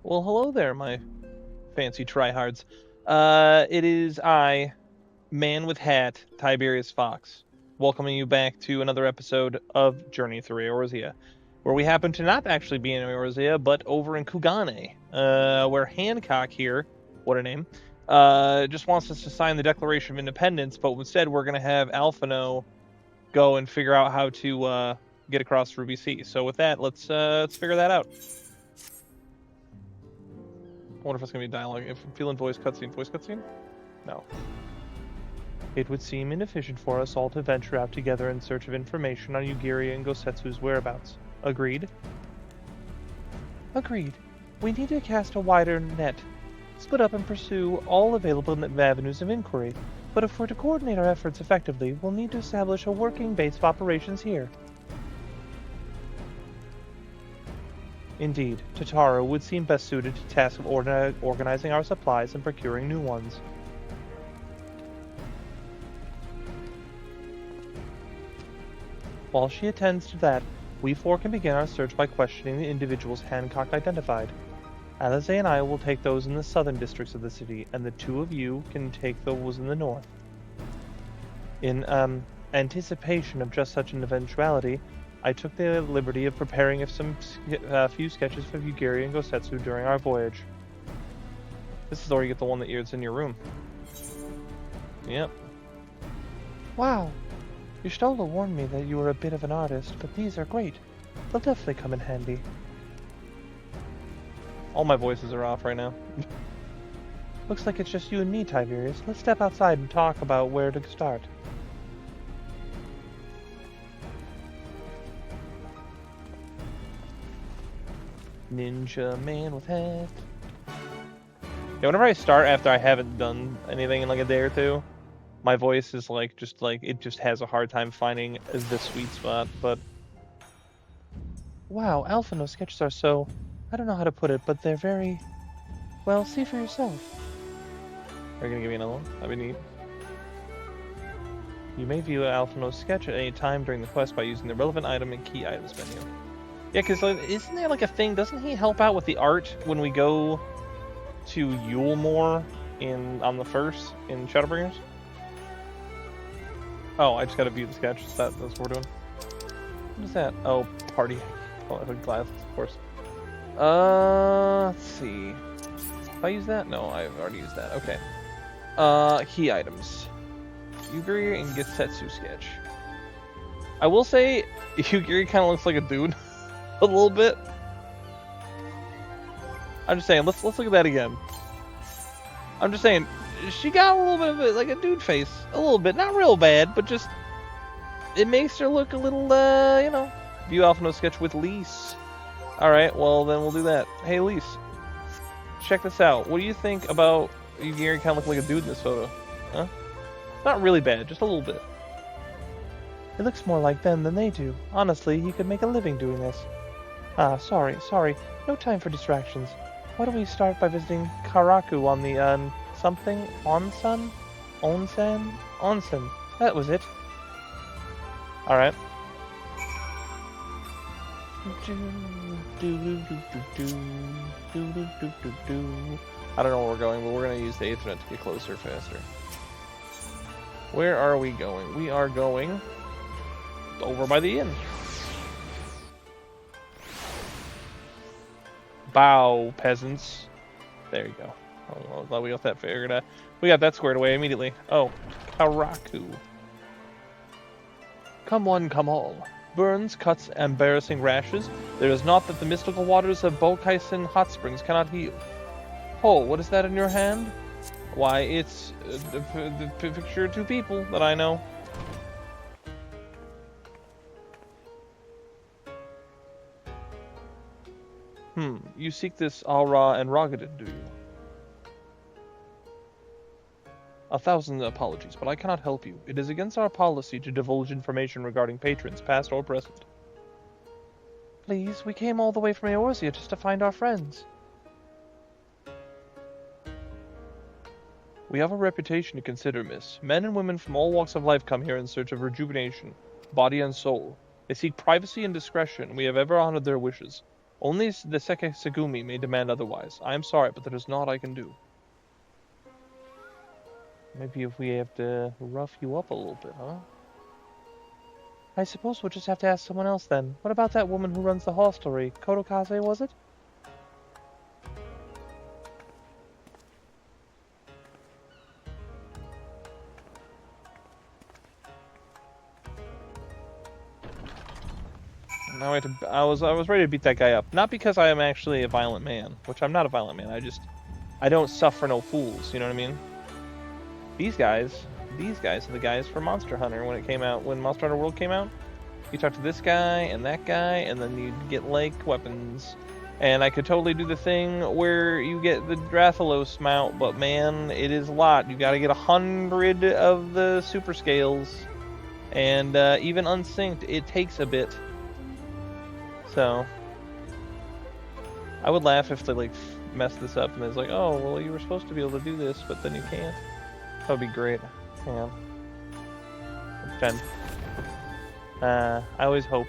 Well, hello there, my fancy tryhards. It is I, man with hat, Tiberius Fox, welcoming you back to another episode of Journey Through Eorzea, where we happen to not actually be in Eorzea, but over in Kugane, where Hancock here, what a name, just wants us to sign the Declaration of Independence, but instead we're going to have Alphino go and figure out how to get across Ruby Sea. So with that, let's figure that out. I wonder if it's going to be dialogue. If I'm feeling voice cutscene? No. It would seem inefficient for us all to venture out together in search of information on Yugiri and Gosetsu's whereabouts. Agreed? Agreed. We need to cast a wider net, split up and pursue all available avenues of inquiry. But if we're to coordinate our efforts effectively, we'll need to establish a working base of operations here. Indeed, Totaro would seem best suited to the task of organizing our supplies and procuring new ones. While she attends to that, we four can begin our search by questioning the individuals Hancock identified. Eorzea and I will take those in the southern districts of the city, and the two of you can take those in the north. In anticipation of just such an eventuality, I took the liberty of preparing a few sketches for Yugiri and Gosetsu during our voyage. This is where you get the one that is in your room. Yep. Wow. Yushtola warned me that you were a bit of an artist, but these are great. They'll definitely come in handy. All my voices are off right now. Looks like it's just you and me, Tiberius. Let's step outside and talk about where to start. Ninja man with hat. Yeah, whenever I start after I haven't done anything in like a day or two, my voice is it just has a hard time finding the sweet spot, but... Wow, Alphino's sketches are so... I don't know how to put it, but they're very... Well, see for yourself. Are you gonna give me another one? That'd be neat. You may view Alphino's sketch at any time during the quest by using the relevant item and key items menu. Yeah, because isn't there like a thing, doesn't he help out with the art when we go to Yulemore on the first in Shadowbringers? Oh, I just gotta view the sketch. That's what we're doing. What is that? Oh, party. Oh, glass, of course. Let's see. If I use that? No, I've already used that. Okay. Key items. Yugiri and Gosetsu sketch. I will say, Yugiri kind of looks like a dude. A little bit. I'm just saying, let's look at that again. I'm just saying, she got a little bit of like a dude face. A little bit. Not real bad, but just... It makes her look a little, View Alphino sketch with Lise. Alright, well then we'll do that. Hey Lise, check this out. What do you think about Yugiri kind of look like a dude in this photo? Huh? Not really bad, just a little bit. It looks more like them than they do. Honestly, he could make a living doing this. Ah, sorry. No time for distractions. Why don't we start by visiting Karaku on the, something? Onsen? Onsen. That was it. Alright. I don't know where we're going, but we're going to use the Aethernet to get closer faster. Where are we going? We are going over by the inn. Bow, peasants. There you go. Oh, glad we got that figured out. We got that squared away immediately. Oh, Karaku. Come one, come all. Burns, cuts, embarrassing rashes. There is naught that the mystical waters of Bokaisen hot springs cannot heal. Oh, what is that in your hand? Why, it's the picture of two people that I know. You seek this Aura and Rogadin, do you? 1,000 apologies, but I cannot help you. It is against our policy to divulge information regarding patrons, past or present. Please, we came all the way from Eorzea just to find our friends. We have a reputation to consider, miss. Men and women from all walks of life come here in search of rejuvenation, body and soul. They seek privacy and discretion, and we have ever honored their wishes. Only the Sekisagumi may demand otherwise. I am sorry, but there is naught I can do. Maybe if we have to rough you up a little bit, huh? I suppose we'll just have to ask someone else then. What about that woman who runs the hostelry? Kotokaze, was it? Now I was ready to beat that guy up. Not because I am actually a violent man, which I'm not a violent man. I don't suffer no fools, you know what I mean? These guys are the guys for Monster Hunter when it came out, when Monster Hunter World came out. You talk to this guy and that guy, and then you get like weapons. And I could totally do the thing where you get the Rathalos mount, but man, it is a lot. You gotta get 100 of the super scales. And even unsynced, it takes a bit. So, I would laugh if they like mess this up and it's like, oh, well, you were supposed to be able to do this, but then you can't. That would be great. Hang on. Pretend. I always hope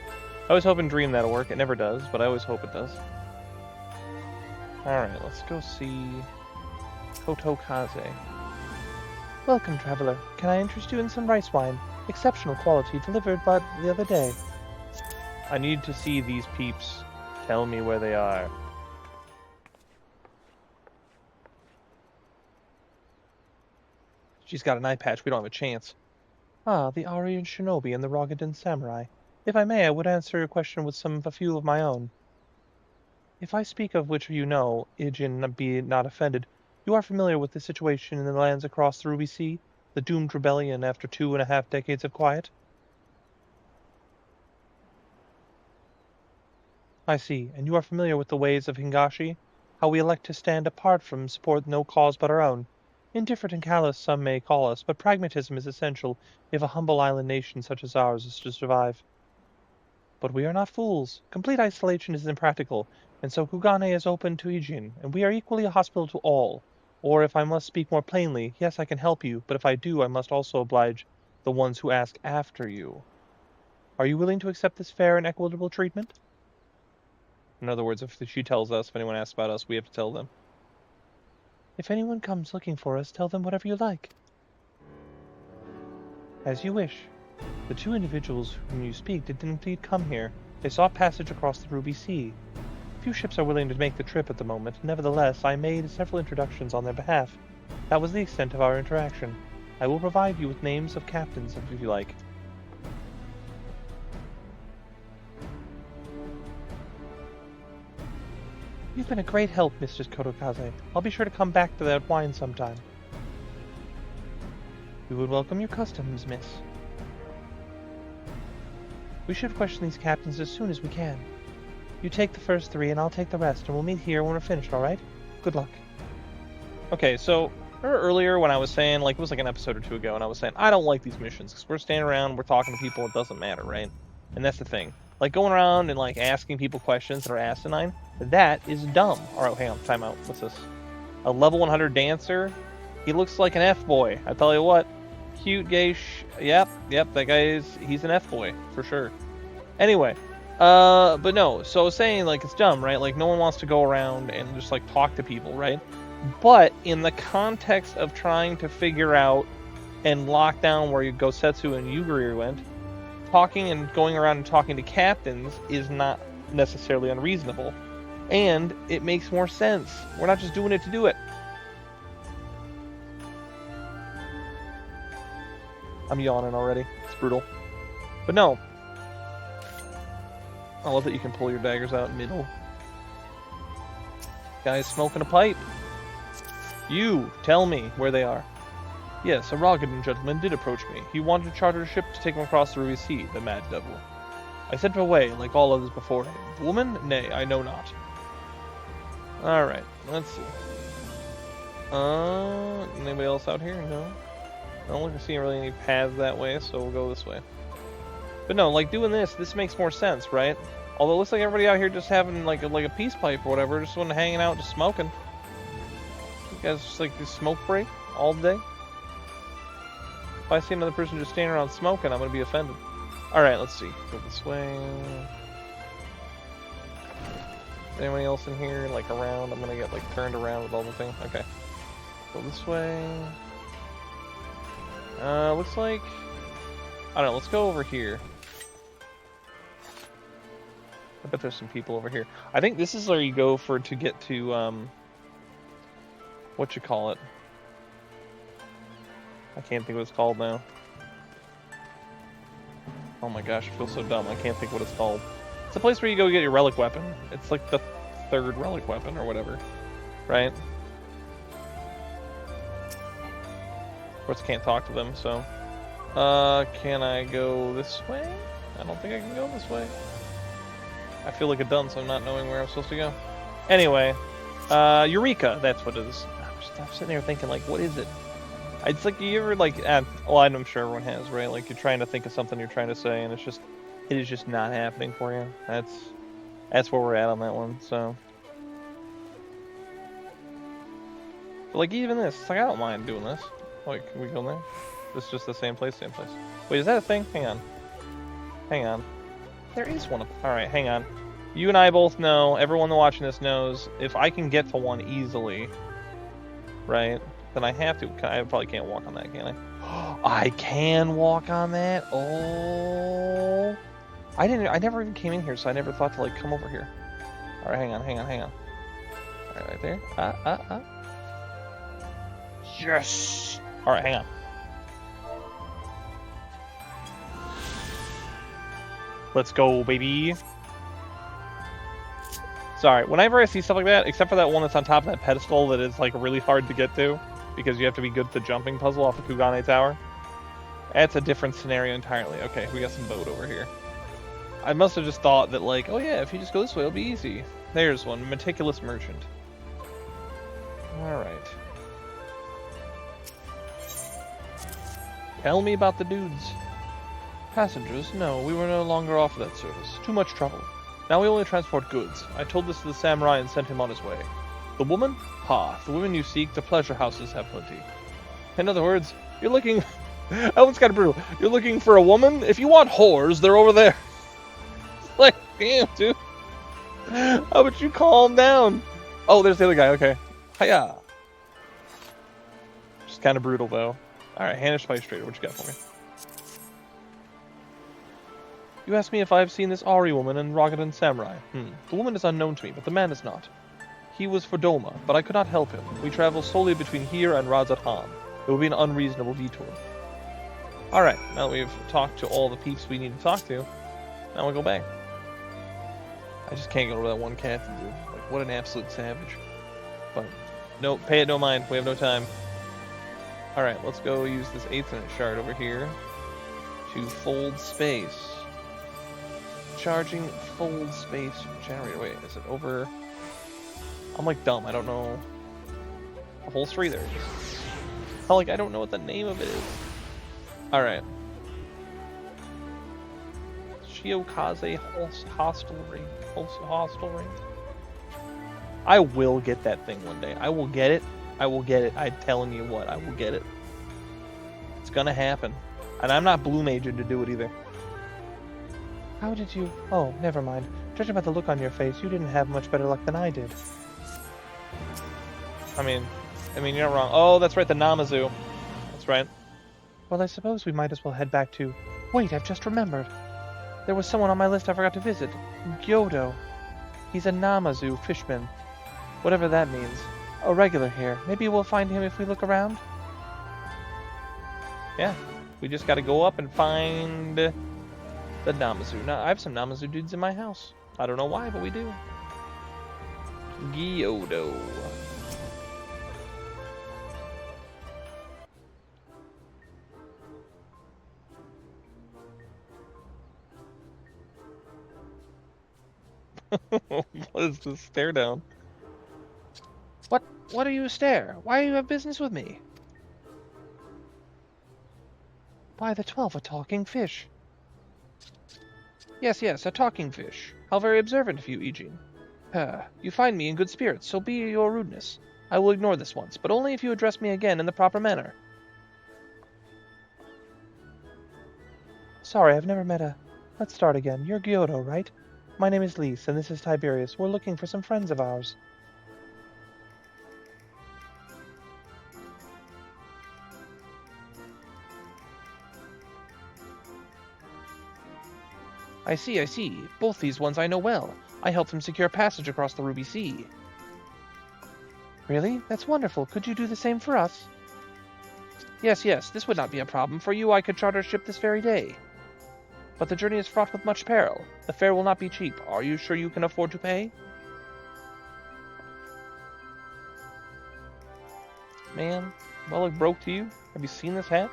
and dream that'll work. It never does, but I always hope it does. Alright, let's go see Kotokaze. Welcome, traveler. Can I interest you in some rice wine? Exceptional quality, delivered but the other day. I need to see these peeps. Tell me where they are. She's got an eye patch. We don't have a chance. Ah, the Aryan Shinobi and the Rogadin Samurai. If I may, I would answer your question with a few of my own. If I speak of which you know, Ijin be not offended, you are familiar with the situation in the lands across the Ruby Sea? The doomed rebellion after 2.5 decades of quiet? I see, and you are familiar with the ways of Hingashi? How we elect to stand apart from support no cause but our own. Indifferent and callous some may call us, but pragmatism is essential if a humble island nation such as ours is to survive. But we are not fools. Complete isolation is impractical, and so Kugane is open to Ijin, and we are equally hospitable to all. Or if I must speak more plainly, yes, I can help you, but if I do, I must also oblige the ones who ask after you. Are you willing to accept this fair and equitable treatment? In other words, if she tells us, if anyone asks about us, we have to tell them. If anyone comes looking for us, tell them whatever you like. As you wish. The two individuals whom you speak did indeed come here. They sought passage across the Ruby Sea. Few ships are willing to make the trip at the moment. Nevertheless, I made several introductions on their behalf. That was the extent of our interaction. I will provide you with names of captains if you like. You've been a great help, Mistress Kotokaze. I'll be sure to come back to that wine sometime. We would welcome your customs, miss. We should question these captains as soon as we can. You take the first 3 and I'll take the rest, and we'll meet here when we're finished, alright? Good luck. Okay, so remember earlier when I was saying, like, it was like an episode or 2 ago, and I was saying, I don't like these missions, because we're standing around, we're talking to people, it doesn't matter, right? And that's the thing. Like, going around and, like, asking people questions that are asinine, that is dumb. Alright, hang on, time out. What's this? A level 100 dancer? He looks like an F-boy. I tell you what. Cute, gay, yep, that guy he's an F-boy, for sure. Anyway, but no, so I was saying, like, it's dumb, right? Like, no one wants to go around and just, like, talk to people, right? But in the context of trying to figure out and lock down where Gosetsu and Yugiri went, talking and going around and talking to captains is not necessarily unreasonable. And it makes more sense. We're not just doing it to do it. I'm yawning already. It's brutal. But no. I love that you can pull your daggers out in middle. Guy's smoking a pipe. You, tell me where they are. Yes, a Rogadin gentleman did approach me. He wanted to charter a ship to take him across the Ruby Sea, the mad devil. I sent him away, like all others before him. The woman? Nay, I know not. Alright, let's see. Anybody else out here? No. I don't see really any paths that way, so we'll go this way. But no, like doing this makes more sense, right? Although it looks like everybody out here just having like a peace pipe or whatever, just one hanging out, just smoking. You guys just like this smoke break all day? If I see another person just standing around smoking, I'm gonna be offended. Alright, let's see. Go this way. Anybody else in here, like, around? I'm gonna get, like, turned around with all the things. Okay. Go this way. Looks like... I don't know, let's go over here. I bet there's some people over here. I think this is where you go to get to, what you call it? I can't think what it's called now. Oh my gosh, I feel so dumb. I can't think what it's called. It's a place where you go get your relic weapon. It's like the 3rd relic weapon or whatever. Right? Of course, I can't talk to them, so... can I go this way? I don't think I can go this way. I feel like a dunce, I'm not knowing where I'm supposed to go. Anyway, Eureka, that's what it is. I'm sitting there thinking, like, what is it? It's like, you ever, like, well, I'm sure everyone has, right? Like, you're trying to think of something you're trying to say, and it is just not happening for you. That's where we're at on that one, so. But, like, even this, it's like, I don't mind doing this. Like, can we go there? This is just the same place, same place. Wait, is that a thing? Hang on. Hang on. There is one. Alright, hang on. You and I both know, everyone watching this knows, if I can get to one easily, right, then I have to. I probably can't walk on that, can I? I can walk on that? Oh. I never even came in here, so I never thought to, like, come over here. Alright, hang on. Alright, right there. Yes! Alright, hang on. Let's go, baby. Sorry, whenever I see stuff like that, except for that one that's on top of that pedestal that is, like, really hard to get to, because you have to be good at the jumping puzzle off the Kugane Tower, that's a different scenario entirely. Okay, we got some boat over here. I must have just thought that, like, oh yeah, if you just go this way, it'll be easy. There's one, Meticulous Merchant. Alright. Tell me about the dudes. Passengers? No, we were no longer offered that service. Too much trouble. Now we only transport goods. I told this to the samurai and sent him on his way. The woman? Ha, the women you seek, the pleasure houses have plenty. In other words, you're looking... that one's kind of brutal. You're looking for a woman? If you want whores, they're over there. It's like, damn, dude. How about you calm down? Oh, there's the other guy, okay. Hiya. Just kind of brutal, though. Alright, Hanish Spice Trader, what you got for me? You asked me if I've seen this Ari woman in Rogadon Samurai. The woman is unknown to me, but the man is not. He was for Doma, but I could not help him. We travel solely between here and Razat Han. It would be an unreasonable detour. Alright, now that we've talked to all the peeps we need to talk to, now we'll go back. I just can't go to that one cat, dude. Like, what an absolute savage. But, no, pay it no mind. We have no time. Alright, let's go use this 8th shard over here to fold space. Charging fold space generator. Wait, is it over? I'm like dumb. I don't know. Upholstery, there it is. Oh, like I don't know what the name of it is. Alright. Shiokaze Hostelry. Hostelry. I will get that thing one day. I will get it. I will get it. I'm telling you what, I will get it. It's gonna happen. And I'm not Blue Major to do it either. How did you... Oh, never mind. Judging by the look on your face, you didn't have much better luck than I did. I mean, you're not wrong. Oh, that's right, the Namazu. That's right. Well, I suppose we might as well head back to... Wait, I've just remembered. There was someone on my list I forgot to visit. Gyodo. He's a Namazu fishman. Whatever that means. A regular here. Maybe we'll find him if we look around? Yeah. We just gotta go up and find... the Namazu. Now, I have some Namazu dudes in my house. I don't know why, but we do. Gyodo. What is this stare down? What do you stare? Why do you have business with me? By the 12, a talking fish. Yes, a talking fish. How very observant of you, Ijin. You find me in good spirits, so be your rudeness. I will ignore this once, but only if you address me again in the proper manner. Sorry, I've never met a... Let's start again. You're Gyodo, right? My name is Lise, and this is Tiberius. We're looking for some friends of ours. I see. Both these ones I know well. I helped them secure passage across the Ruby Sea. Really? That's wonderful. Could you do the same for us? Yes, this would not be a problem. For you, I could charter a ship this very day. But the journey is fraught with much peril. The fare will not be cheap. Are you sure you can afford to pay? Man, do I look broke to you? Have you seen this hat?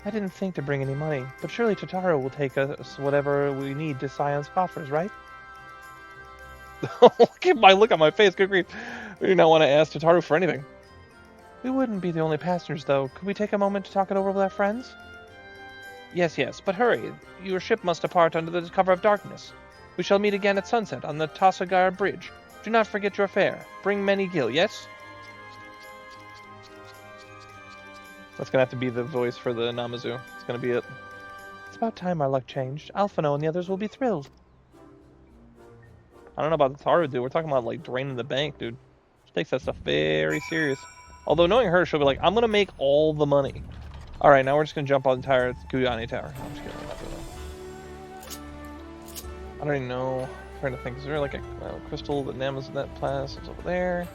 I didn't think to bring any money, but surely Totaro will take us whatever we need to Scion's coffers, right? Look at my face, good grief. We do not want to ask Totaro for anything. We wouldn't be the only passengers, though. Could we take a moment to talk it over with our friends? Yes, but hurry. Your ship must depart under the cover of darkness. We shall meet again at sunset on the Tasagar Bridge. Do not forget your fare. Bring many gil, yes? That's gonna have to be the voice for the Namazu. It's gonna be it. It's about time our luck changed. Alphino and the others will be thrilled. I don't know about the Taru, dude. We're talking about, like, draining the bank, dude. She takes that stuff very serious. Although, knowing her, she'll be like, I'm gonna make all the money. Alright, now we're just gonna jump on the entire Kugani Tower. I'm just kidding. I don't even know. I'm trying to think. Is there, like, a crystal that Namazu that class is over there?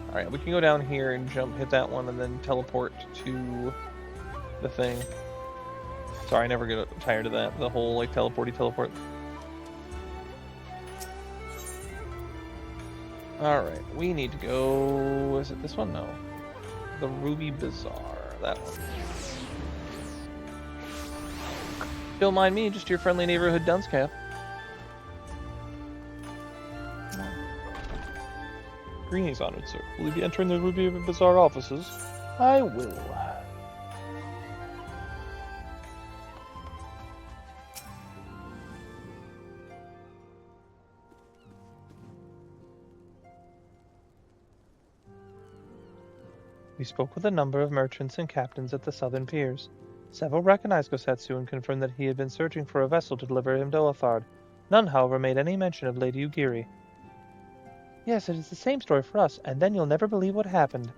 Alright, we can go down here and hit that one, and then teleport to the thing. Sorry, I never get tired of that. The whole, like, teleport. Alright, we need to go... Is it this one? No. The Ruby Bazaar. That one. Don't mind me, just your friendly neighborhood dunce cap. Greetings, honored sir. Will you be entering the Ruby Bazaar offices? I will. We spoke with a number of merchants and captains at the southern piers. Several recognized Gosetsu and confirmed that he had been searching for a vessel to deliver him to Othard. None, however, made any mention of Lady Yugiri. Yes, it is the same story for us, and then you'll never believe what happened.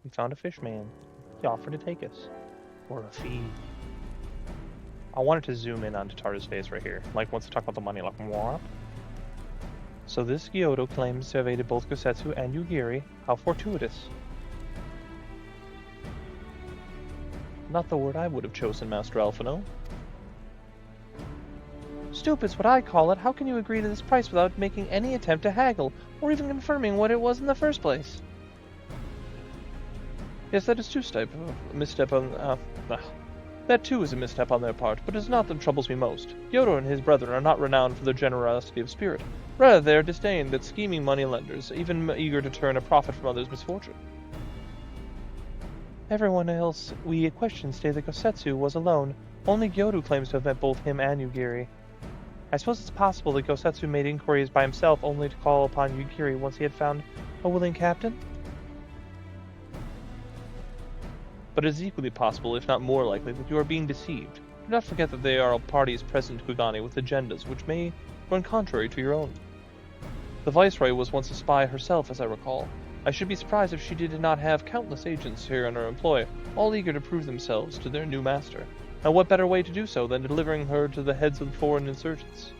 We found a fish man. He offered to take us. For a fee. I wanted to zoom in on Tataru's face right here. Like, once to talk about the money, like, what? So this Gyoto claims to have aided both Gosetsu and Yugiri. How fortuitous. Not the word I would have chosen, Master Alphino. Stupid's what I call it. How can you agree to this price without making any attempt to haggle, or even confirming what it was in the first place? Yes, that is a misstep on... That too is a misstep on their part, but it is not that troubles me most. Gyoto and his brethren are not renowned for their generosity of spirit. Rather, they are disdained at scheming moneylenders, even eager to turn a profit from others' misfortune. Everyone else we questioned stated that Gosetsu was alone. Only Gyoto claims to have met both him and Yugiri. I suppose it's possible that Gosetsu made inquiries by himself only to call upon Yugiri once he had found a willing captain? But it is equally possible, if not more likely, that you are being deceived. Do not forget that there are parties present in Kugani with agendas which may run contrary to your own. The Viceroy was once a spy herself, as I recall. I should be surprised if she did not have countless agents here in her employ, all eager to prove themselves to their new master. And what better way to do so than delivering her to the heads of foreign insurgents?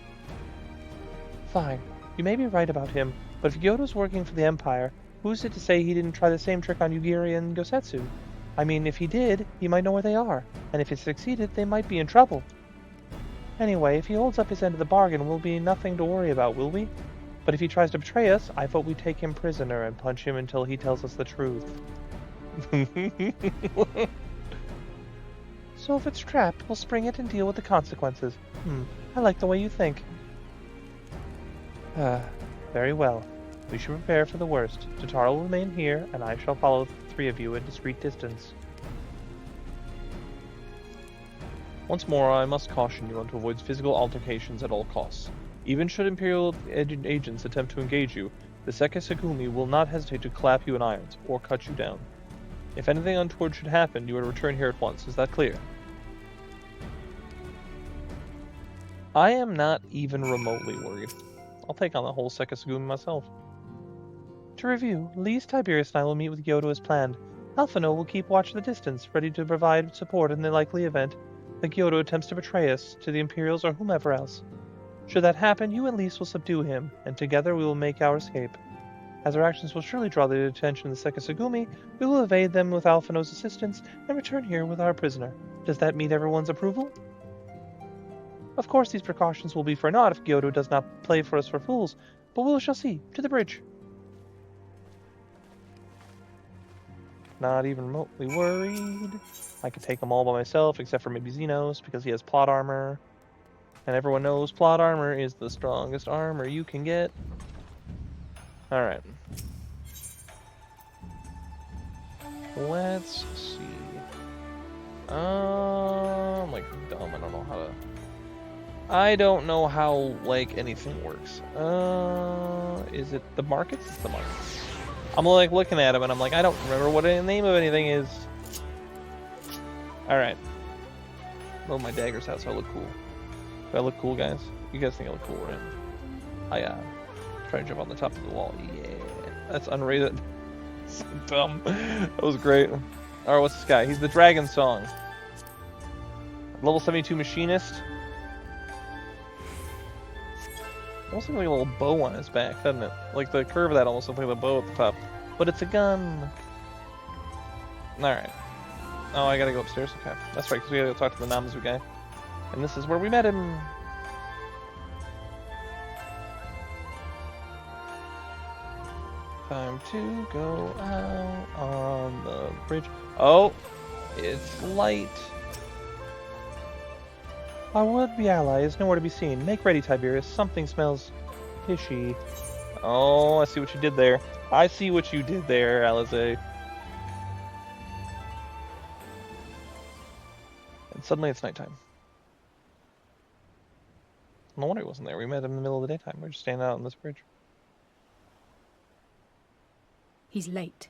Fine. You may be right about him, but if Gyoto's working for the Empire, who's it to say he didn't try the same trick on Yugiri and Gosetsu? I mean, if he did, he might know where they are, and if it succeeded, they might be in trouble. Anyway, if he holds up his end of the bargain, we'll be nothing to worry about, will we? But if he tries to betray us, I vote we take him prisoner and punch him until he tells us the truth. So if it's trapped, we'll spring it and deal with the consequences. I like the way you think. Very well. We should prepare for the worst. Totaro will remain here, and I shall follow the three of you at discreet distance. Once more, I must caution you on to avoid physical altercations at all costs. Even should Imperial agents attempt to engage you, the Sekisagumi will not hesitate to clap you in irons, or cut you down. If anything untoward should happen, you are to return here at once. Is that clear? I am not even remotely worried. I'll take on the whole Sekisugumi myself. To review, Lise, Tiberius, and I will meet with Kyoto as planned. Alphino will keep watch at the distance, ready to provide support in the likely event that Kyoto attempts to betray us to the Imperials or whomever else. Should that happen, you and Lise will subdue him, and together we will make our escape. As our actions will surely draw the attention of the Sekisugumi, we will evade them with Alphino's assistance and return here with our prisoner. Does that meet everyone's approval? Of course, these precautions will be for naught if Kyoto does not play for us for fools, but we shall see. To the bridge. Not even remotely worried. I could take them all by myself, except for maybe Xenos, because he has plot armor. And everyone knows plot armor is the strongest armor you can get. Alright. Let's see. I'm like dumb, I don't know how to... I don't know how, like, anything works. Is it the markets? It's the markets. I'm like looking at them and I'm like, I don't remember what the name of anything is. Alright. Move my daggers out so I look cool. Do I look cool, guys? You guys think I look cool, right? I try to jump on the top of the wall. Yeah. That's unrated. So dumb. That was great. Alright, what's this guy? He's the Dragon Song. Level 72 Machinist. Almost looks like a little bow on his back, doesn't it? Like the curve of that almost looks like the bow at the top. But it's a gun. Alright. Oh, I gotta go upstairs? Okay. That's right, because we gotta go talk to the Namazu guy. And this is where we met him. Time to go out on the bridge. Oh, it's light. Our would-be ally is nowhere to be seen. Make ready, Tiberius. Something smells fishy. Oh, I see what you did there. I see what you did there, Alize. And suddenly it's nighttime. No wonder he wasn't there. We met him in the middle of the daytime. We were just standing out on this bridge. He's late.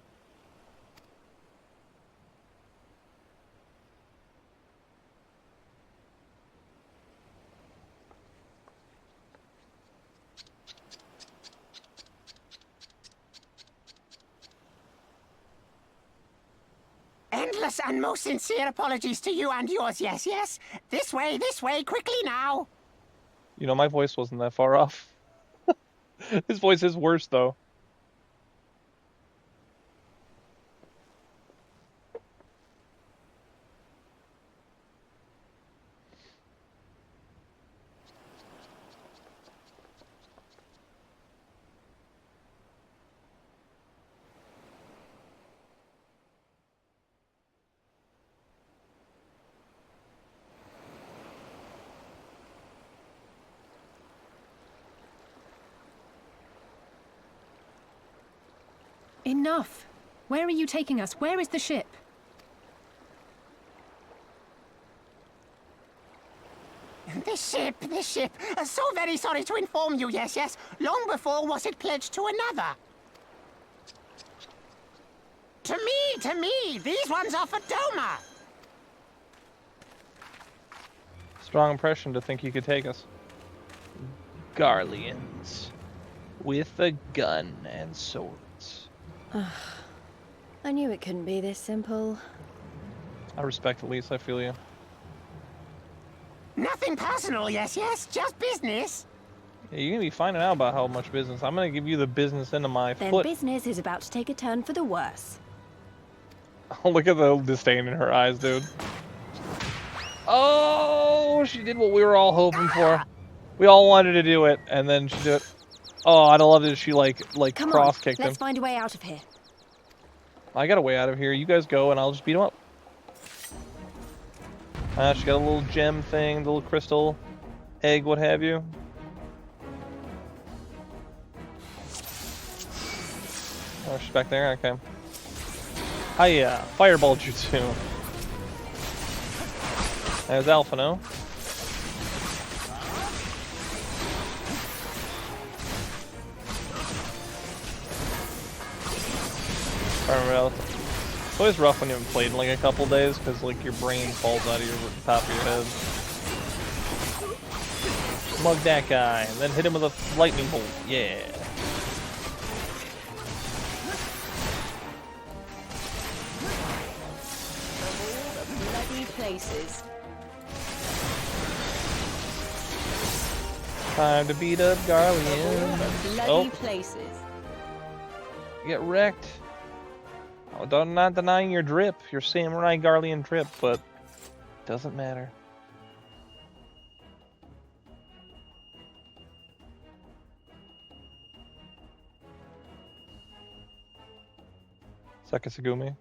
Endless and most sincere apologies to you and yours, yes. This way, quickly now. You know, my voice wasn't that far off. His voice is worse, though. Enough! Where are you taking us? Where is the ship? This ship. So very sorry to inform you, yes. Long before was it pledged to another. To me, these ones are for Doma. Strong impression to think you could take us. Garleans. With a gun and swords. I knew it couldn't be this simple. I respect Elise, I feel you. Nothing personal, yes, just business. Yeah, you're gonna be finding out about how much business. I'm gonna give you the business into my Then foot. business is about to take a turn for the worse. Oh, look at the disdain in her eyes, dude. Oh, she did what we were all hoping for. We all wanted to do it, and then she did it. Oh, I'd love it if she like Come cross-kicked on, him. let's find a way out of here. I got a way out of here. You guys go, and I'll just beat him up. She got a little gem thing, the little crystal egg, what have you. Oh, she's back there? Okay. Hiya! Fireball jutsu. There's Alphino. It's always rough when you haven't played in like a couple days, because like your brain falls out of your top of your head. smug that guy, and then hit him with a lightning bolt. Yeah. Bloody places. Time to beat up Garlean. Bloody Oh, places. get wrecked. I'm not denying your drip, your samurai Garlean drip, but doesn't matter. Sekisugumi.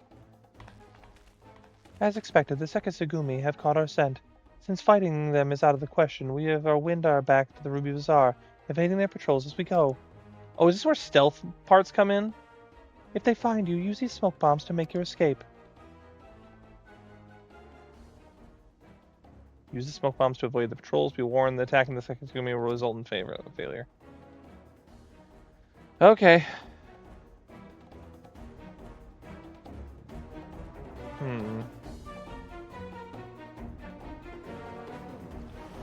As expected, the Sekisugumi have caught our scent. Since fighting them is out of the question, we have our wind our back to the Ruby Bazaar, evading their patrols as we go. Oh, is this where stealth parts come in? If they find you, use these smoke bombs to make your escape. Use the smoke bombs to avoid the patrols. Be warned, the attacking the Sekisugumi will result in failure. Okay.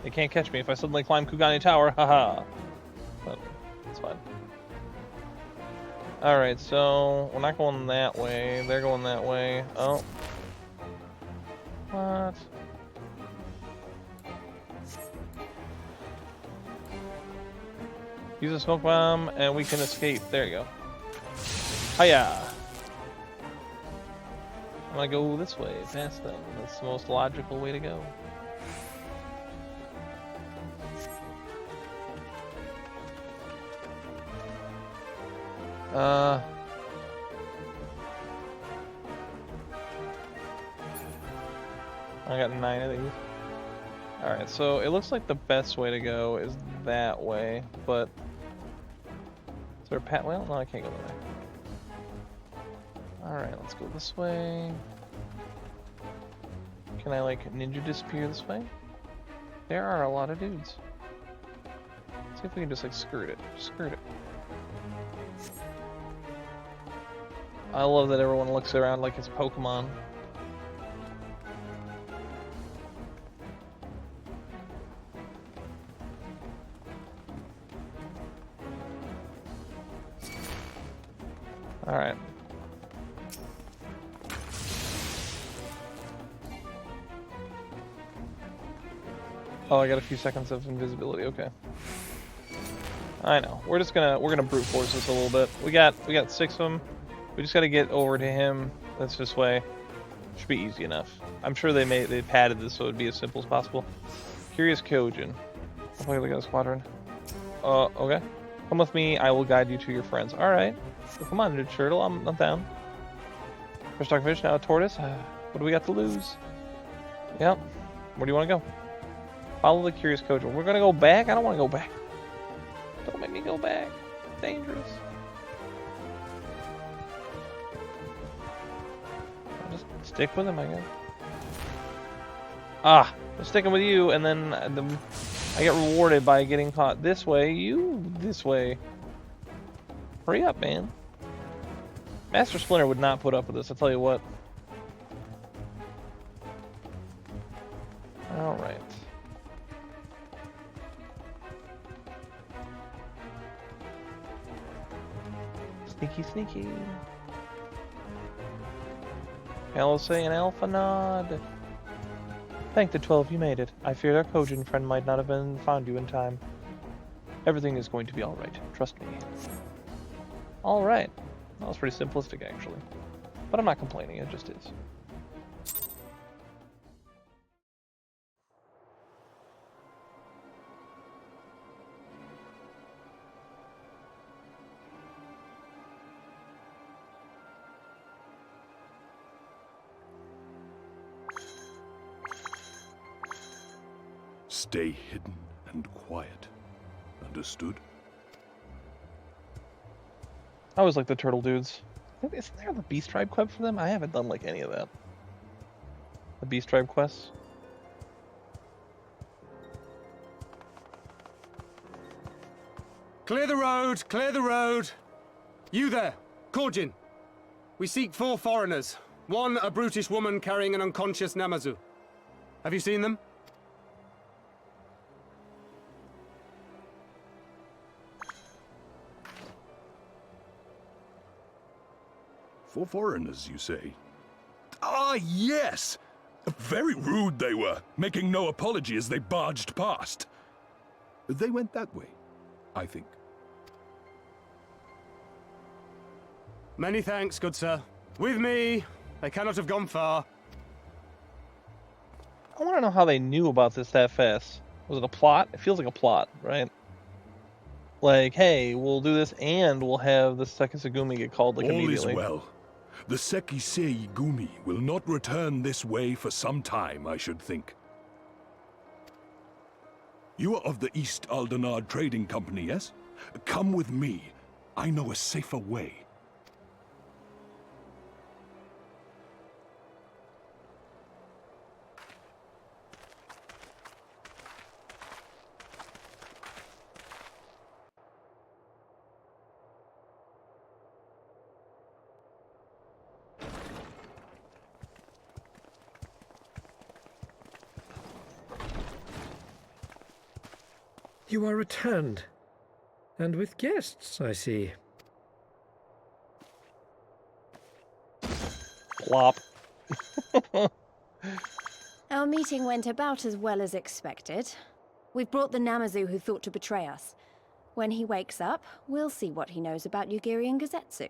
They can't catch me if I suddenly climb Kugane Tower, haha. But it's fine. Alright, so we're not going that way. They're going that way. Oh. What? Use a smoke bomb and we can escape. There you go. Hiya! I'm gonna go this way, past them. That's the most logical way to go. I got 9 of these. Alright, so it looks like the best way to go is that way, but... Is there a path? Well, no, I can't go that way. Alright, let's go this way. Can I, like, ninja disappear this way? There are a lot of dudes. Let's see if we can just, like, skirt it. Skirt it. I love that everyone looks around like it's Pokemon. Alright. Oh, I got a few seconds of invisibility, okay. I know. We're gonna brute force this a little bit. We got 6 of them. We just gotta get over to him. That's this way. Should be easy enough. I'm sure they padded this so it'd be as simple as possible. Curious Kyojin. I'll play like a squadron. Okay. Come with me, I will guide you to your friends. Alright. So come on, Ninja Turtle, I'm down. First Starfish, now a tortoise. What do we got to lose? Yep. Where do you want to go? Follow the Curious Kyojin. We're gonna go back? I don't want to go back. Don't make me go back. It's dangerous. Just stick with him, I guess. Ah, I'm sticking with you, and then I get rewarded by getting caught this way. You this way. Hurry up, man. Master Splinter would not put up with this, I'll tell you what. Alright. Sneaky, sneaky. Eorzea and Alpha Nod. Thank the 12 you made it. I feared our Kojin friend might not have found you in time. Everything is going to be alright. Trust me. Alright. That was pretty simplistic, actually. But I'm not complaining, it just is. Stay hidden and quiet. Understood? I always like the turtle dudes. Isn't there the Beast Tribe quest for them? I haven't done like any of that. The Beast Tribe quests. Clear the road! Clear the road! You there, Korjin. We seek 4 foreigners. 1, a brutish woman carrying an unconscious Namazu. Have you seen them? For foreigners, you say? Ah, yes! Very rude they were, making no apology as they barged past. They went that way, I think. Many thanks, good sir. With me, they cannot have gone far. I want to know how they knew about this that fast. Was it a plot? It feels like a plot, right? Like, hey, we'll do this and we'll have the Sekisagumi get called like All immediately. is well. The Sekisei Gumi will not return this way for some time, I should think. You are of the East Aldenard Trading Company, yes? Come with me. I know a safer way. You are returned. And with guests, I see. Plop. Our meeting went about as well as expected. We've brought the Namazu who thought to betray us. When he wakes up, we'll see what he knows about Yugiri and Gosetsu.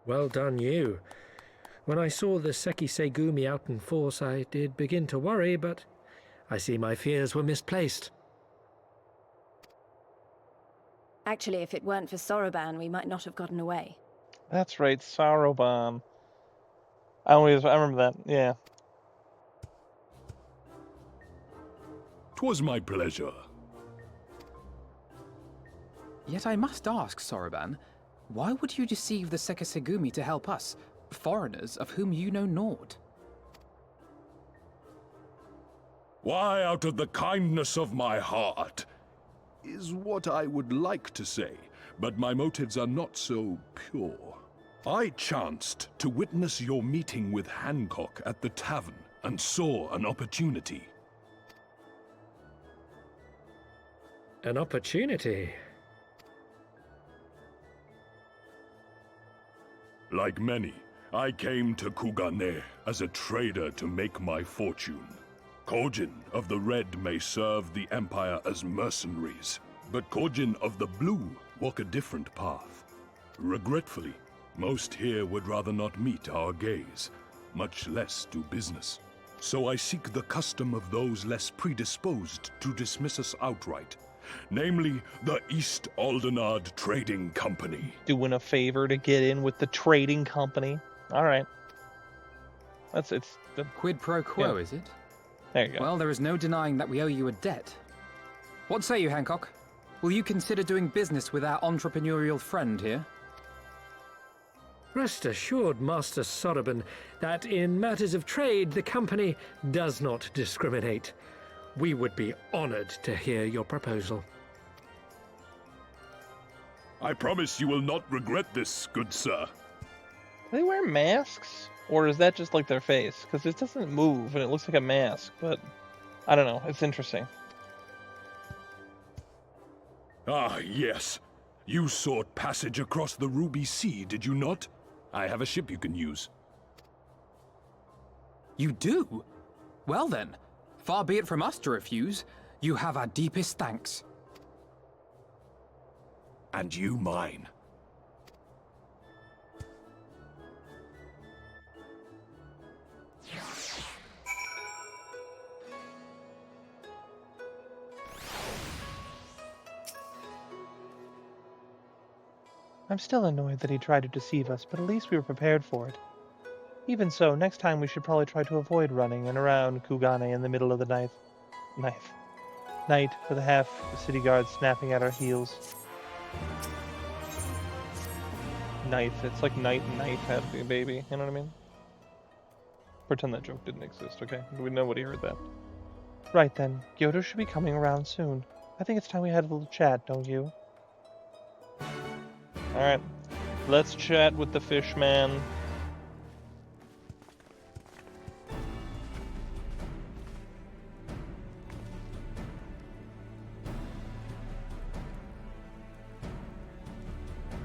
Well done, you. When I saw the Sekisei out in force, I did begin to worry, but I see my fears were misplaced. Actually, if it weren't for Soroban, we might not have gotten away. That's right, Saruban. I remember that, yeah. 'Twas my pleasure. Yet I must ask, Soroban, why would you deceive the Sekisegumi to help us, foreigners of whom you know naught? Why, out of the kindness of my heart, is what I would like to say, but my motives are not so pure. I chanced to witness your meeting with Hancock at the tavern and saw an opportunity. An opportunity? Like many, I came to Kugane as a trader to make my fortune. Kojin of the Red may serve the Empire as mercenaries, but Kojin of the Blue walk a different path. Regretfully, most here would rather not meet our gaze, much less do business. So I seek the custom of those less predisposed to dismiss us outright, namely the East Aldenard Trading Company. Doing a favor to get in with the trading company. All right. It's the Quid pro quo, Yeah. is it? There you go. Well, there is no denying that we owe you a debt. What say you, Hancock? Will you consider doing business with our entrepreneurial friend here? Rest assured, Master Soroban, that in matters of trade, the company does not discriminate. We would be honored to hear your proposal. I promise you will not regret this, good sir. Do they wear masks? Or is that just like their face? Because it doesn't move and it looks like a mask, but I don't know. It's interesting. Ah, yes. You sought passage across the Ruby Sea, did you not? I have a ship you can use. You do? Well then, far be it from us to refuse. You have our deepest thanks. And you mine. I'm still annoyed that he tried to deceive us, but at least we were prepared for it. Even so, next time we should probably try to avoid running and around Kugane in the middle of the night with half the city guards snapping at our heels. It's like night and night had to be a baby, you know what I mean? Pretend that joke didn't exist, okay? Nobody heard that. Right then, Gyoto should be coming around soon. I think it's time we had a little chat, don't you? Alright. Let's chat with the fish man.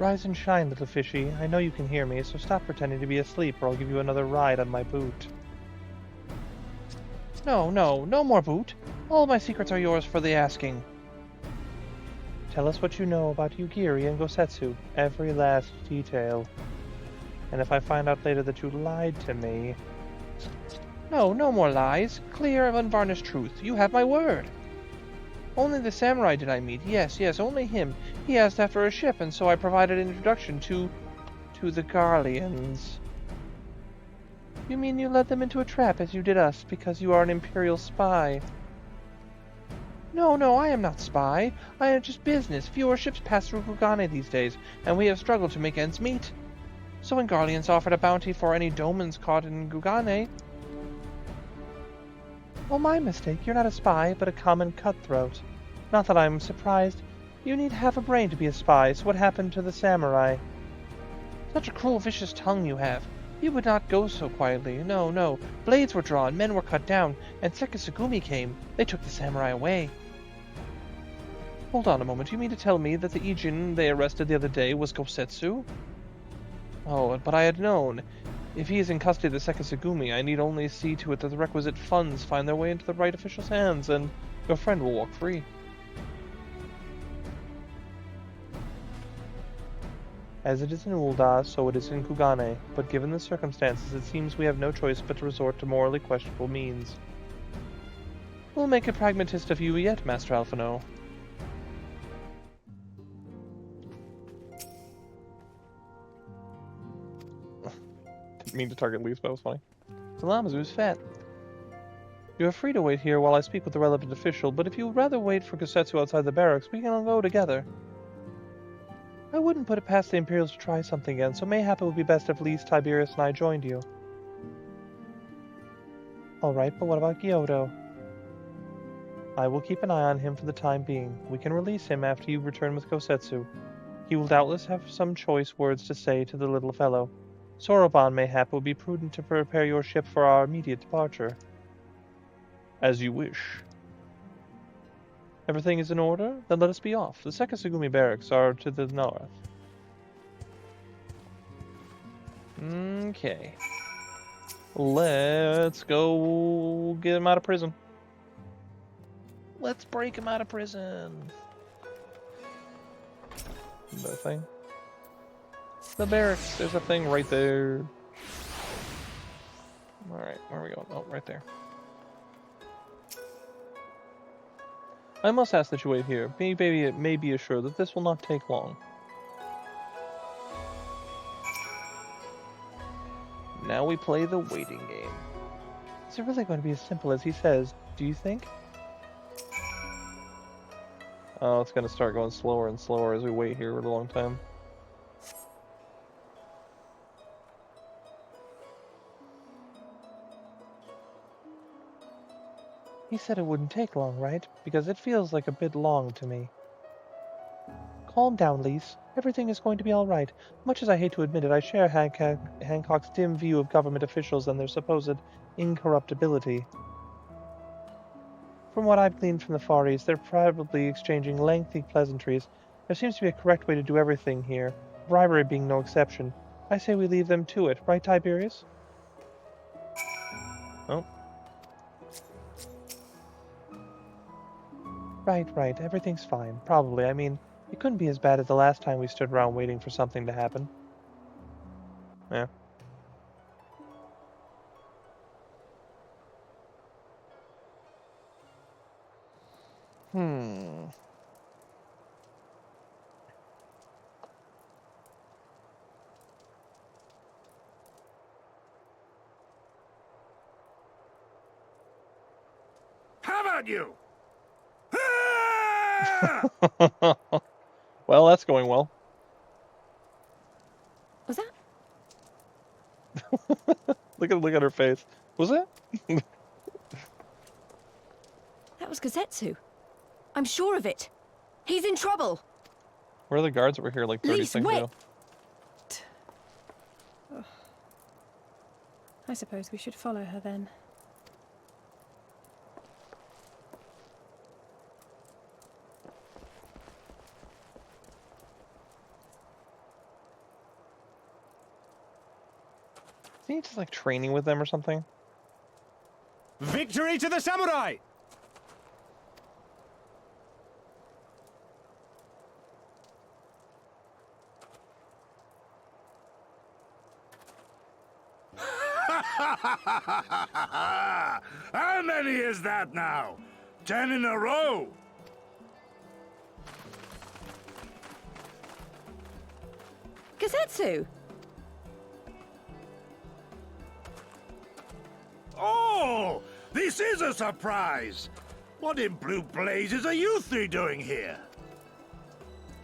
Rise and shine, little fishy. I know you can hear me, so stop pretending to be asleep or I'll give you another ride on my boot. No more boot. All my secrets are yours for the asking. Tell us what you know about Yugiri and Gosetsu, every last detail. And if I find out later that you lied to me... No more lies. Clear, unvarnished truth. You have my word. Only the samurai did I meet. Yes, only him. He asked after a ship, and so I provided an introduction to the Garleans. You mean you led them into a trap as you did us, because you are an Imperial spy? No, I am not spy. I am just business. Fewer ships pass through Kugane these days, and we have struggled to make ends meet. So when Garleans offered a bounty for any domans caught in Kugane... Oh, my mistake. You're not a spy, but a common cutthroat. Not that I'm surprised. You need half a brain to be a spy, so what happened to the samurai? Such a cruel, vicious tongue you have. You would not go so quietly. No. Blades were drawn, men were cut down, and Sekisugumi came. They took the samurai away. Hold on a moment. You mean to tell me that the Ijin they arrested the other day was Gosetsu? Oh, but I had known. If he is in custody of the Sekisugumi, I need only see to it that the requisite funds find their way into the right official's hands, and your friend will walk free. As it is in Ul'dah, so it is in Kugane, but given the circumstances, it seems we have no choice but to resort to morally questionable means. We'll make a pragmatist of you yet, Master Alphino. Didn't mean to target Lise, but that was funny. The Lamazu's fat. You are free to wait here while I speak with the relevant official, but if you would rather wait for Gosetsu outside the barracks, we can all go together. I wouldn't put it past the Imperials to try something again, so mayhap it would be best if Lise, Tiberius, and I joined you. Alright, but what about Gyoto? I will keep an eye on him for the time being. We can release him after you return with Gosetsu. He will doubtless have some choice words to say to the little fellow. Soroban, mayhap, it would be prudent to prepare your ship for our immediate departure. As you wish. Everything is in order? Then let us be off. The Sekisugumi barracks are to the north. Okay. Let's go get him out of prison. Let's break him out of prison. The thing. The barracks. There's a thing right there. Alright, where are we going? Oh, right there. I must ask that you wait here. Maybe it may be assured that this will not take long. Now we play the waiting game. Is it really going to be as simple as he says, do you think? Oh, it's going to start going slower and slower as we wait here for a long time. He said it wouldn't take long, right? Because it feels like a bit long to me. Calm down, Lise. Everything is going to be all right. Much as I hate to admit it, I share Hancock's dim view of government officials and their supposed incorruptibility. From what I've gleaned from the Far East, they're probably exchanging lengthy pleasantries. There seems to be a correct way to do everything here, bribery being no exception. I say we leave them to it, right, Tiberius? Oh. Right. Everything's fine. Probably. I mean, it couldn't be as bad as the last time we stood around waiting for something to happen. Yeah. How about you? Well, that's going well. Was that? Look at her face. Was that? That was Gosetsu. I'm sure of it. He's in trouble. Where are the guards that were here like 30 Lise, seconds wait. ago? I suppose we should follow her then. he just like training with them or something? Victory to the samurai! How many is that now? 10 in a row? Gosetsu! Oh! This is a surprise! What in blue blazes are you three doing here?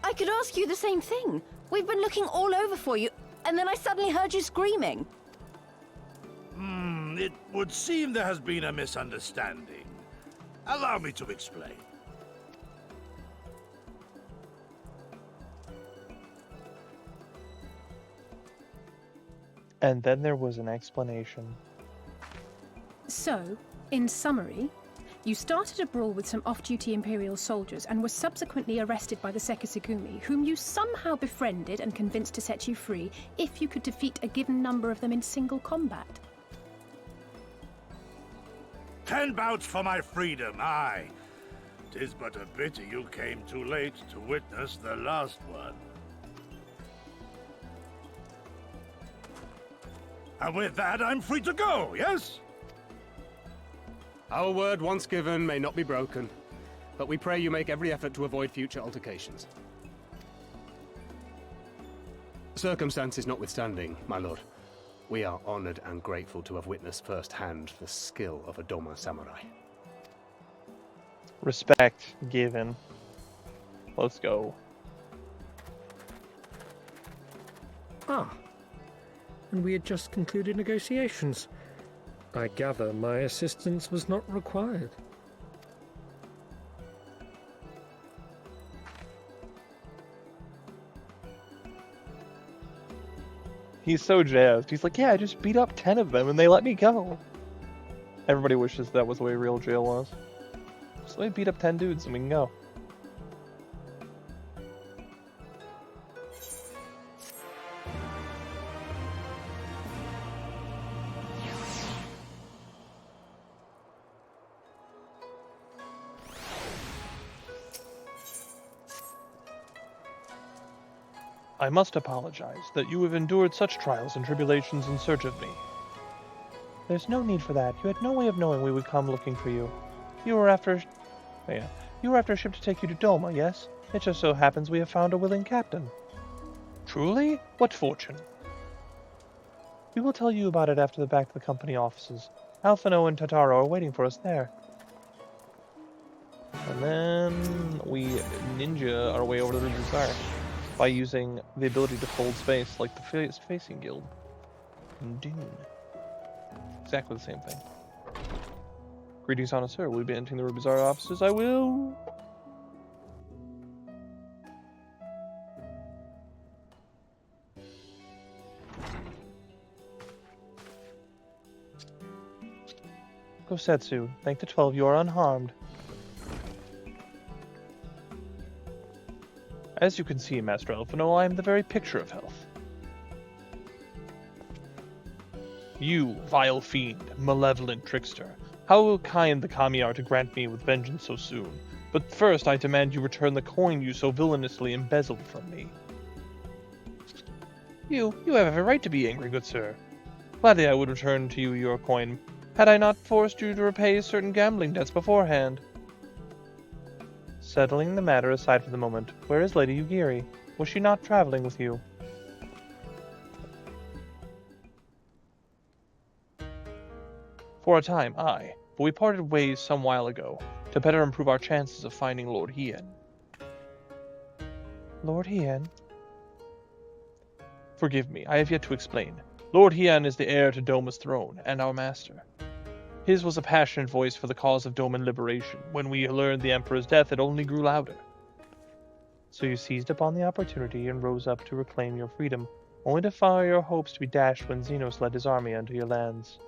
I could ask you the same thing. We've been looking all over for you, and then I suddenly heard you screaming. It would seem there has been a misunderstanding. Allow me to explain. And then there was an explanation. So, in summary, you started a brawl with some off-duty Imperial soldiers and were subsequently arrested by the Sekisagumi, whom you somehow befriended and convinced to set you free if you could defeat a given number of them in single combat. 10 bouts for my freedom, aye. 'Tis but a pity you came too late to witness the last one. And with that, I'm free to go, yes? Our word once given may not be broken, but we pray you make every effort to avoid future altercations. Circumstances notwithstanding, my lord, we are honored and grateful to have witnessed firsthand the skill of a Doma samurai. Respect given. Let's go. Ah, and we had just concluded negotiations. I gather my assistance was not required. He's so jazzed. He's like, yeah, I just beat up 10 of them and they let me go. Everybody wishes that was the way real jail was. So we beat up 10 dudes and we can go. I must apologize that you have endured such trials and tribulations in search of me. There's no need for that. You had no way of knowing we would come looking for you. You were after... You were after a ship to take you to Doma, yes? It just so happens we have found a willing captain. Truly? What fortune? We will tell you about it after the back to the company offices. Alphino and Tataro are waiting for us there. And then we ninja our way over to the Ruby Bazaar by using the ability to fold space like the Facing Guild in Dune. Exactly the same thing. Greetings, honest sir. Will you be entering the Ruby Bazaar offices? I will. Gosetsu, thank the 12 you are unharmed. As you can see, Master Alphino, I am the very picture of health. You, vile fiend, malevolent trickster, how kind the kami are to grant me with vengeance so soon. But first I demand you return the coin you so villainously embezzled from me. You have every right to be angry, good sir. Gladly I would return to you your coin, had I not forced you to repay certain gambling debts beforehand. Settling the matter aside for the moment, where is Lady Yugiri? Was she not traveling with you? For a time, aye, but we parted ways some while ago, to better improve our chances of finding Lord Hien. Lord Hien? Forgive me, I have yet to explain. Lord Hien is the heir to Doma's throne, and our master. His was a passionate voice for the cause of Doman liberation. When we learned the Emperor's death, it only grew louder. So you seized upon the opportunity and rose up to reclaim your freedom, only to find your hopes to be dashed when Xenos led his army onto your lands.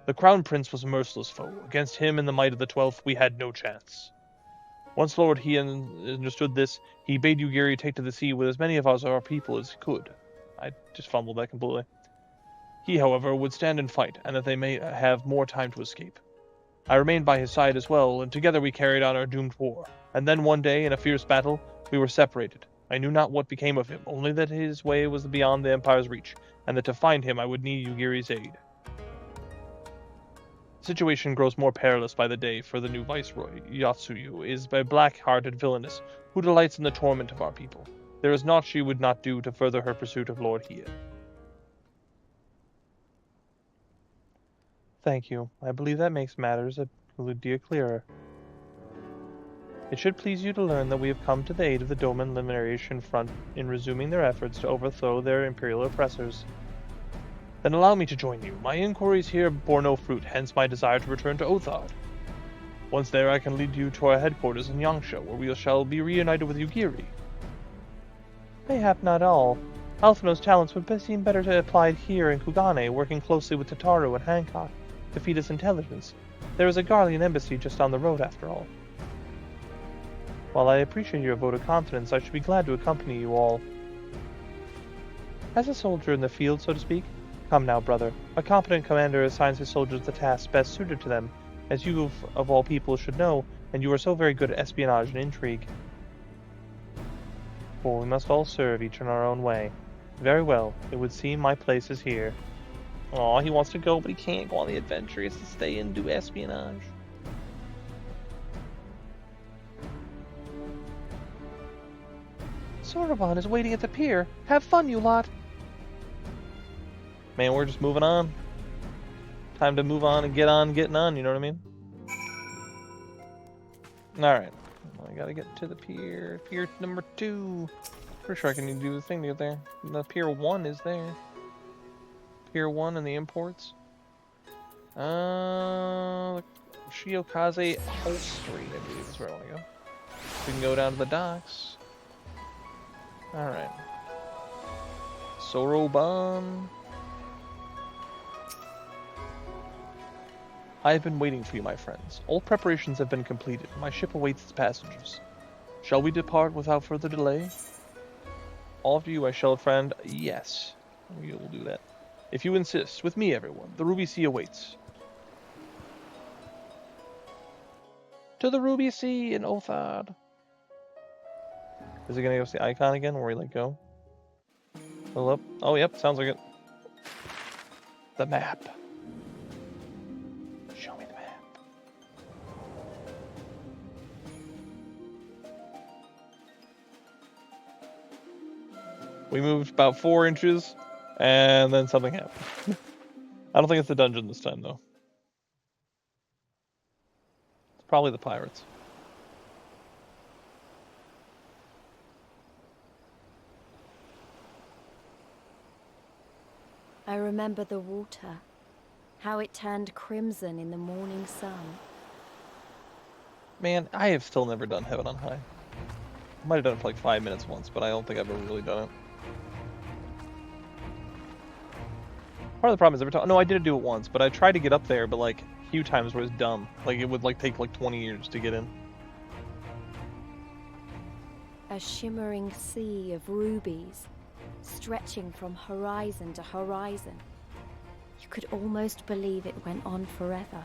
The Crown Prince was a merciless foe. Against him and the might of the 12th, we had no chance. Once Lord Hien understood this, he bade Yugiri take to the sea with as many of us our people as he could. I just fumbled that completely. He, however, would stand and fight, and that they may have more time to escape. I remained by his side as well, and together we carried on our doomed war. And then one day, in a fierce battle, we were separated. I knew not what became of him, only that his way was beyond the Empire's reach, and that to find him I would need Yugiri's aid. The situation grows more perilous by the day, for the new viceroy, Yotsuyu, is a black-hearted villainess who delights in the torment of our people. There is naught she would not do to further her pursuit of Lord Hiei. Thank you. I believe that makes matters a good deal clearer. It should please you to learn that we have come to the aid of the Doman Liberation Front in resuming their efforts to overthrow their imperial oppressors. Then allow me to join you. My inquiries here bore no fruit, hence my desire to return to Othard. Once there, I can lead you to our headquarters in Yangsha, where we shall be reunited with Yugiri. Mayhap not all. Alphino's talents would seem better to applied here in Kugane, working closely with Tataru and Hancock to feed us intelligence. There is a Garlean embassy just on the road, after all. While I appreciate your vote of confidence, I should be glad to accompany you all. As a soldier in the field, so to speak? Come now, brother. A competent commander assigns his soldiers the tasks best suited to them, as you of all people should know, and you are so very good at espionage and intrigue. For we must all serve each in our own way. Very well, it would seem my place is here. Aw, he wants to go, but he can't go on the adventure. He has to stay and do espionage. Soroban is waiting at the pier. Have fun, you lot. Man, we're just moving on. Time to move on and get on getting on, you know what I mean? Alright. Well, I gotta get to the pier. Pier number 2. Pretty sure I can do the thing to get there. The pier 1 is there. Pier 1 and the imports. Shiokaze Upholstery, I believe is where I want to go. We can go down to the docks. Alright. Soroban. I have been waiting for you, my friends. All preparations have been completed. My ship awaits its passengers. Shall we depart without further delay? All of you, I shall, friend. Yes, we will do that. If you insist, with me, everyone. The Ruby Sea awaits. To the Ruby Sea in Othard. Is it gonna go see the icon again, where we like go? Pull up. Oh, yep, sounds like it. The map. Show me the map. We moved about 4 inches, and then something happened. I don't think it's the dungeon this time, though. It's probably the pirates. I remember the water, how it turned crimson in the morning sun. Man, I have still never done Heaven on High. I might have done it for like 5 minutes once, but I don't think I've ever really done it. Part of the problem is every time... No, I did do it once, but I tried to get up there, but like a few times where it was dumb. Like it would like take like 20 years to get in. A shimmering sea of rubies, stretching from horizon to horizon. You could almost believe it went on forever.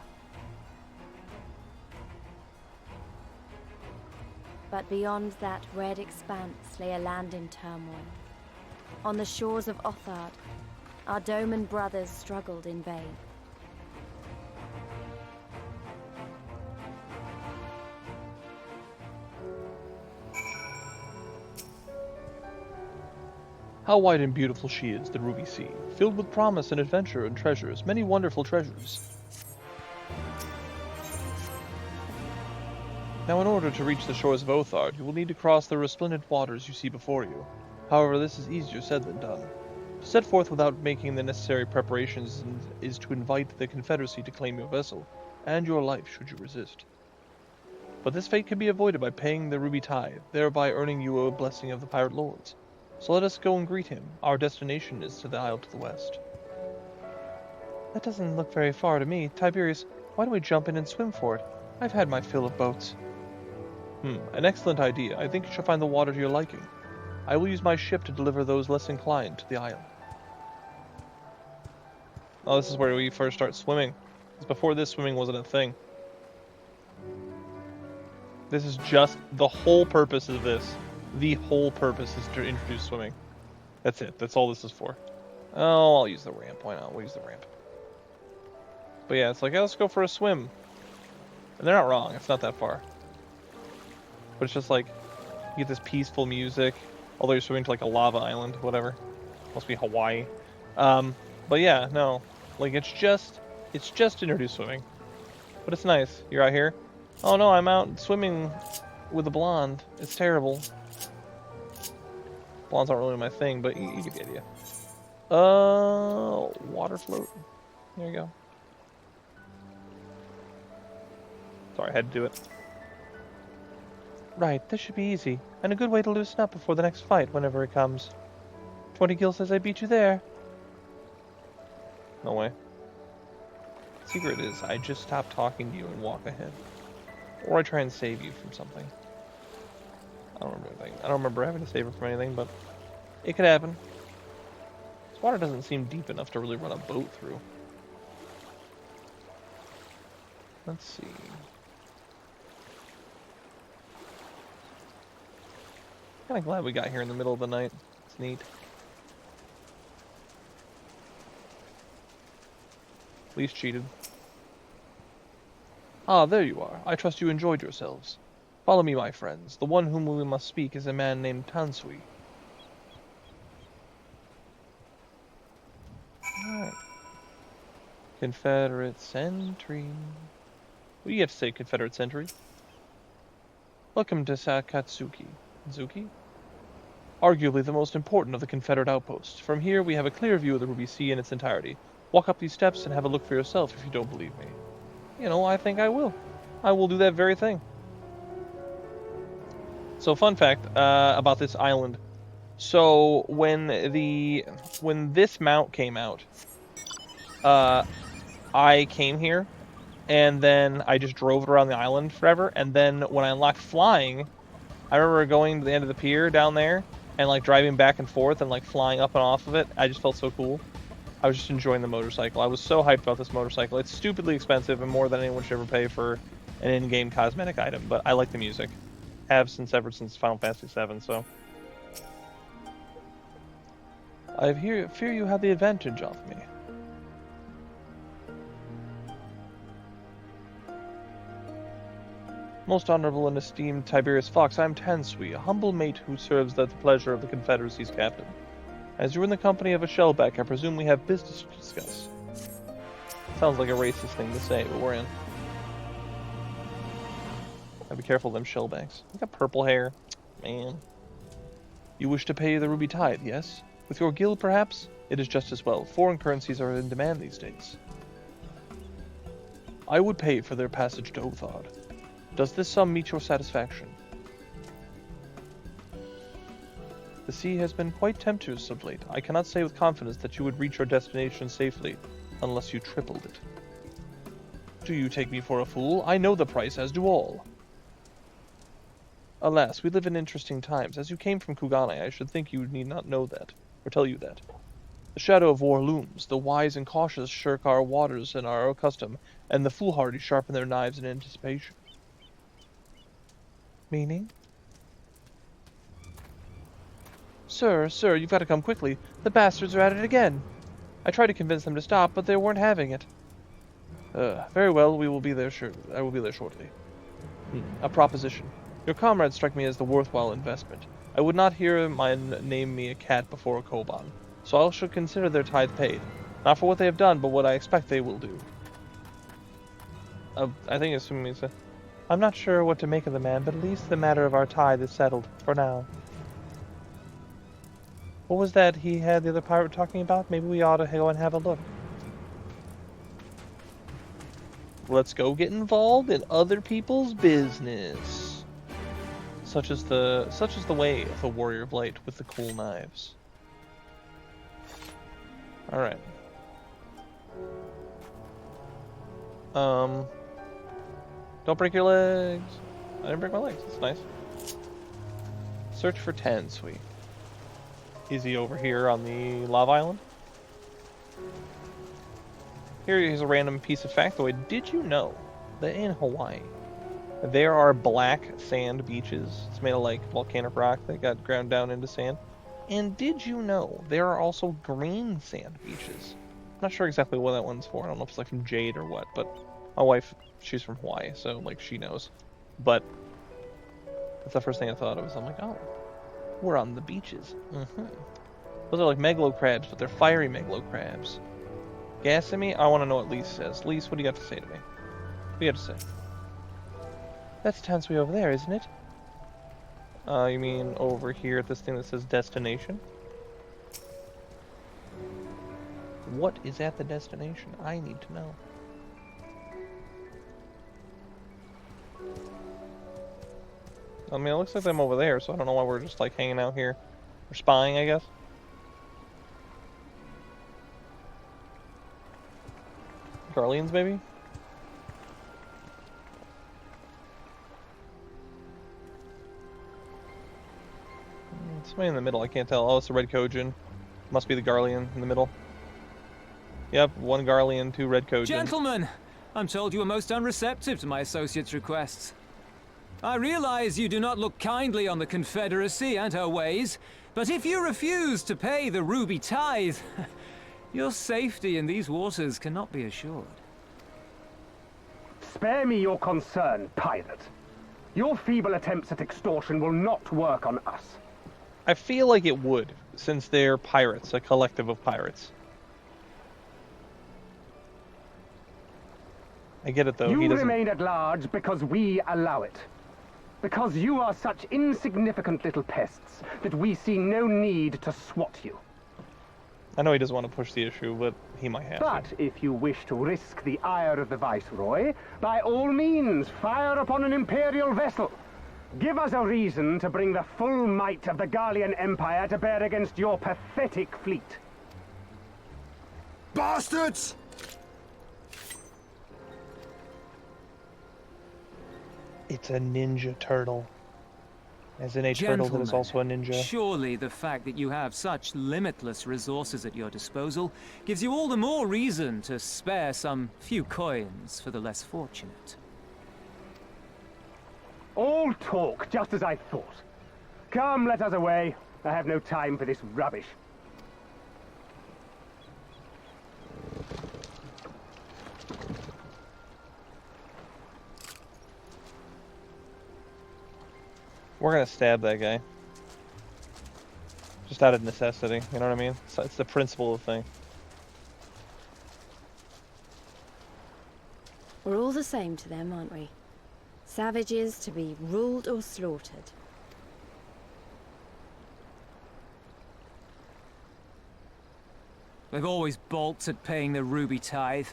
But beyond that red expanse lay a land in turmoil. On the shores of Othard, our Doman brothers struggled in vain. How wide and beautiful she is, the Ruby Sea, filled with promise and adventure and treasures, many wonderful treasures. Now in order to reach the shores of Othard, you will need to cross the resplendent waters you see before you. However, this is easier said than done. To set forth without making the necessary preparations is to invite the Confederacy to claim your vessel, and your life should you resist. But this fate can be avoided by paying the Ruby Tithe, thereby earning you a blessing of the Pirate Lords. So let us go and greet him. Our destination is to the isle to the west. That doesn't look very far to me. Tiberius, why don't we jump in and swim for it? I've had my fill of boats. An excellent idea. I think you shall find the water to your liking. I will use my ship to deliver those less inclined to the isle. Oh, this is where we first start swimming. 'Cause before this, swimming wasn't a thing. This is just the whole purpose of this. The whole purpose is to introduce swimming. That's it. That's all this is for. Oh, I'll use the ramp. Why not? We'll use the ramp. But yeah, it's like, oh, let's go for a swim. And they're not wrong. It's not that far. But it's just like, you get this peaceful music. Although you're swimming to like a lava island, whatever. Must be Hawaii. But yeah, no. Like, it's just to introduce swimming. But it's nice. You're out here. Oh no, I'm out swimming with a blonde. It's terrible. Blondes aren't really my thing, but you get the idea. Water float. There you go. Sorry, I had to do it. Right, this should be easy, and a good way to loosen up before the next fight, whenever it comes. 20 gil says I beat you there. No way. Secret is, I just stop talking to you and walk ahead. Or I try and save you from something. I don't remember anything. I don't remember having to save her from anything, but it could happen. This water doesn't seem deep enough to really run a boat through. Let's see. Kinda glad we got here in the middle of the night. It's neat. At least cheated. Ah, there you are. I trust you enjoyed yourselves. Follow me, my friends. The one whom we must speak is a man named Tansui. Alright. Confederate sentry. What do you have to say, Confederate sentry? Welcome to Sakatsuki. Zuki? Arguably the most important of the Confederate outposts. From here, we have a clear view of the Ruby Sea in its entirety. Walk up these steps and have a look for yourself if you don't believe me. You know, I think I will. I will do that very thing. So, fun fact about this island. So, when this mount came out, I came here, and then I just drove around the island forever, and then when I unlocked flying, I remember going to the end of the pier down there, and like driving back and forth and like flying up and off of it. I just felt so cool. I was just enjoying the motorcycle. I was so hyped about this motorcycle. It's stupidly expensive and more than anyone should ever pay for an in-game cosmetic item, but I like the music. Have ever since Final Fantasy VII, so. I fear you have the advantage of me. Most honorable and esteemed Tiberius Fox, I am Tansui, a humble mate who serves at the pleasure of the Confederacy's captain. As you're in the company of a shellback, I presume we have business to discuss. Sounds like a racist thing to say, but we're in. Gotta be careful of them shellbacks. They got purple hair. Man. You wish to pay the Ruby Tithe, yes? With your guild, perhaps? It is just as well. Foreign currencies are in demand these days. I would pay for their passage to Othard. Does this sum meet your satisfaction? The sea has been quite tempestuous of late. I cannot say with confidence that you would reach your destination safely, unless you tripled it. Do you take me for a fool? I know the price, as do all. Alas, we live in interesting times. As you came from Kugane, I should think you need not know that, or tell you that. The shadow of war looms. The wise and cautious shirk our waters and our custom, and the foolhardy sharpen their knives in anticipation. Meaning? Sir, you've got to come quickly. The bastards are at it again. I tried to convince them to stop, but they weren't having it. Very well, we will be there I will be there shortly. A proposition. Your comrades strike me as the worthwhile investment. I would not hear mine name me a cat before a koban, so I shall consider their tithe paid. Not for what they have done, but what I expect they will do. I think it's assuming it's I'm not sure what to make of the man, but at least the matter of our tithe is settled, for now. What was that he had the other pirate talking about? Maybe we ought to go and have a look. Let's go get involved in other people's business. Such is the way of the Warrior of Light with the cool knives. Alright. Don't break your legs. I didn't break my legs. That's nice. Search for Tansui. Is he over here on the lava island? Here's a random piece of factoid. Did you know that in Hawaii, there are black sand beaches? It's made of like volcanic rock that got ground down into sand. And did you know there are also green sand beaches? I'm not sure exactly what that one's for. I don't know if it's like from jade or what, but my wife, she's from Hawaii, so like she knows. But that's the first thing I thought of. I'm like, oh, we're on the beaches. Those are like megalo crabs, but they're fiery megalo crabs. Gassing me? I want to know what Lise says. Lise, what do you got to say to me? What do you got to say? That's Tansui over there, isn't it? You mean over here at this thing that says destination? What is at the destination? I need to know. I mean, it looks like them over there, so I don't know why we're just like hanging out here. We're spying, I guess. Garleans, maybe? Somebody in the middle, I can't tell. Oh, it's the red Kojin. Must be the Garlean in the middle. Yep, one Garlean, two red Kojin. Gentlemen, I'm told you are most unreceptive to my associate's requests. I realize you do not look kindly on the Confederacy and her ways, but if you refuse to pay the ruby tithe, your safety in these waters cannot be assured. Spare me your concern, pirate. Your feeble attempts at extortion will not work on us. I feel like it would, since they're pirates, a collective of pirates. I get it, though. You remain at large because we allow it. Because you are such insignificant little pests that we see no need to swat you. I know he doesn't want to push the issue, but he might have But if you wish to risk the ire of the Viceroy, by all means, fire upon an Imperial vessel. Give us a reason to bring the full might of the Garlean Empire to bear against your pathetic fleet. Bastards! It's a ninja turtle. As in a turtle that is also a ninja. Surely the fact that you have such limitless resources at your disposal gives you all the more reason to spare some few coins for the less fortunate. All talk, just as I thought. Come, let us away. I have no time for this rubbish. We're gonna stab that guy. Just out of necessity, you know what I mean? It's the principle of the thing. We're all the same to them, aren't we? Savages to be ruled or slaughtered. They've always balked at paying the ruby tithe,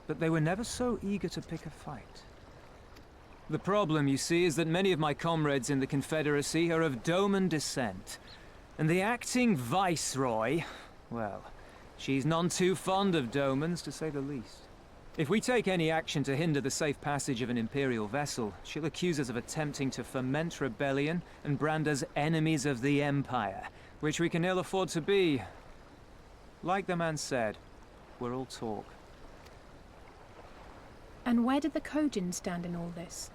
but they were never so eager to pick a fight. The problem, you see, is that many of my comrades in the Confederacy are of Doman descent, and the acting Viceroy, well, she's none too fond of Domans, to say the least. If we take any action to hinder the safe passage of an Imperial vessel, she'll accuse us of attempting to foment rebellion and brand us enemies of the Empire, which we can ill afford to be. Like the man said, we're all talk. And where did the Kojin stand in all this?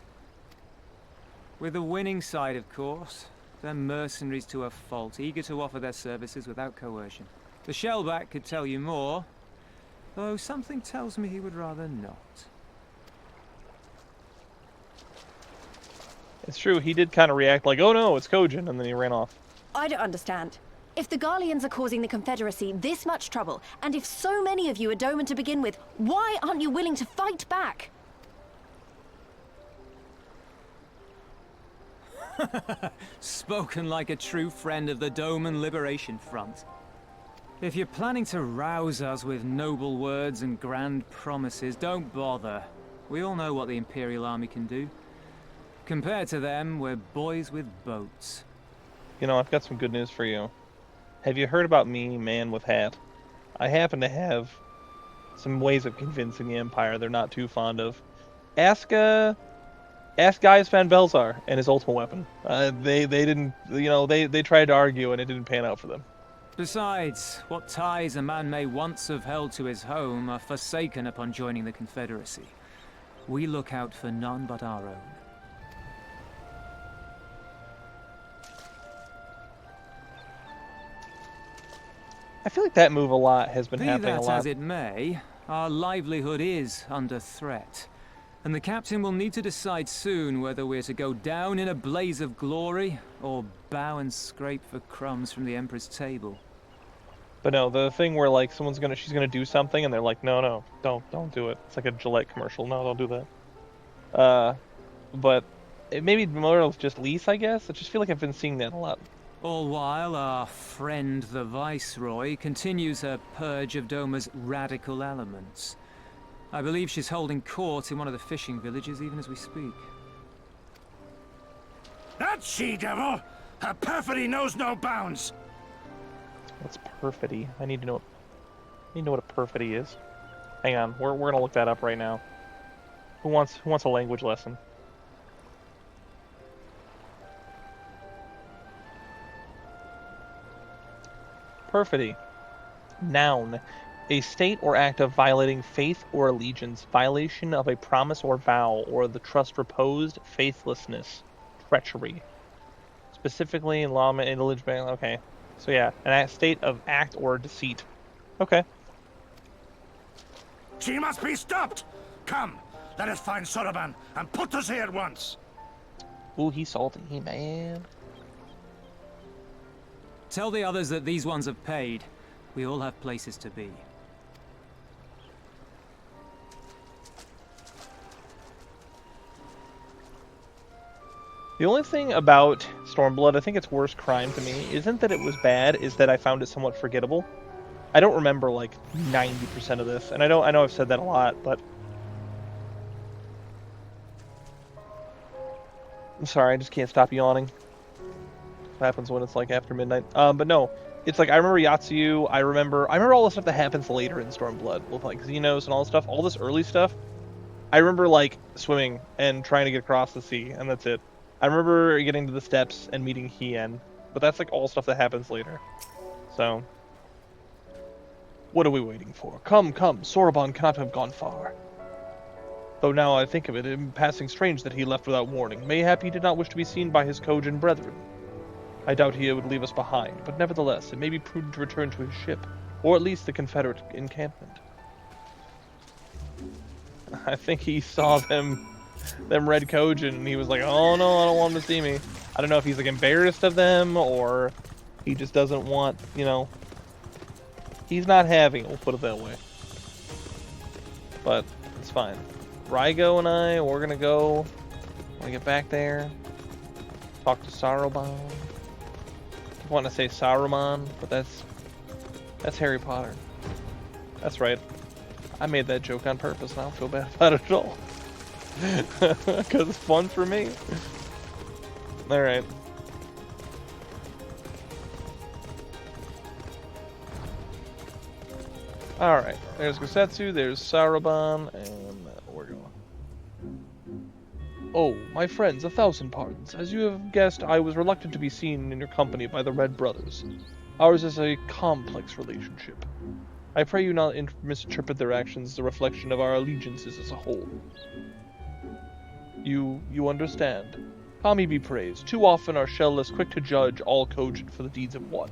With the winning side, of course. They're mercenaries to a fault, eager to offer their services without coercion. The Shellback could tell you more, though something tells me he would rather not. It's true, he did kind of react like, oh no, it's Kojin, and then he ran off. I don't understand. If the Garleans are causing the Confederacy this much trouble, and if so many of you are Doman to begin with, why aren't you willing to fight back? Spoken like a true friend of the Doman Liberation Front. If you're planning to rouse us with noble words and grand promises, don't bother. We all know what the Imperial Army can do. Compared to them, we're boys with boats. You know, I've got some good news for you. Have you heard about me, man with hat? I happen to have some ways of convincing the Empire they're not too fond of. Ask Gaius Van Belzar and his ultimate weapon. They didn't, you know, they tried to argue and it didn't pan out for them. Besides, what ties a man may once have held to his home are forsaken upon joining the Confederacy. We look out for none but our own. I feel like that move a lot has been Be happening a that lot. as it may, our livelihood is under threat. And the captain will need to decide soon whether we're to go down in a blaze of glory, or bow and scrape for crumbs from the Emperor's table. But no, the thing where like she's gonna do something and they're like, no, don't do it. It's like a Gillette commercial. No, don't do that. But it maybe more of just lease, I guess. I just feel like I've been seeing that a lot. All while our friend the Viceroy continues her purge of Doma's radical elements. I believe she's holding court in one of the fishing villages even as we speak. That she-devil! Her perfidy knows no bounds! What's perfidy? I need to know what a perfidy is. Hang on, we're gonna look that up right now. Who wants a language lesson? Perfidy. Noun. A state or act of violating faith or allegiance, violation of a promise or vow, or the trust reposed, faithlessness, treachery. Specifically in law and religion. Okay. So yeah, an state of act or deceit. Okay. She must be stopped! Come, let us find Soroban and put us here at once! Ooh, he's salty, man. Tell the others that these ones have paid. We all have places to be. The only thing about Stormblood, I think its worst crime to me, isn't that it was bad, is that I found it somewhat forgettable. I don't remember like 90% of this, and I know I've said that a lot, but I'm sorry, I just can't stop yawning. What happens when it's like after midnight? But no, it's like I remember Yotsuyu. I remember all the stuff that happens later in Stormblood with like Xenos and all this stuff. All this early stuff. I remember like swimming and trying to get across the sea, and that's it. I remember getting to the steps and meeting Hien, but that's like all stuff that happens later. So, what are we waiting for? Come, Soroban cannot have gone far. Though now I think of it, in passing strange that he left without warning. Mayhap he did not wish to be seen by his Kojin brethren. I doubt he would leave us behind, but nevertheless, it may be prudent to return to his ship, or at least the Confederate encampment. I think he saw them red Kojin, and he was like, oh no, I don't want them to see me. I don't know if he's like embarrassed of them, or he just doesn't want, you know, he's not having it, we'll put it that way. But, it's fine. Raigo and we're gonna go, when we get back there, talk to Saruman. I want to say Saruman, but that's Harry Potter. That's right. I made that joke on purpose, and I don't feel bad about it at all. Because it's fun for me. Alright. Alright, there's Gosetsu, there's Saruman, and we're going. Oh, my friends, 1,000 pardons. As you have guessed, I was reluctant to be seen in your company by the Red Brothers. Ours is a complex relationship. I pray you not misinterpret their actions as a reflection of our allegiances as a whole. You understand. Kami be praised. Too often are shell-less quick to judge all Kojin for the deeds of one.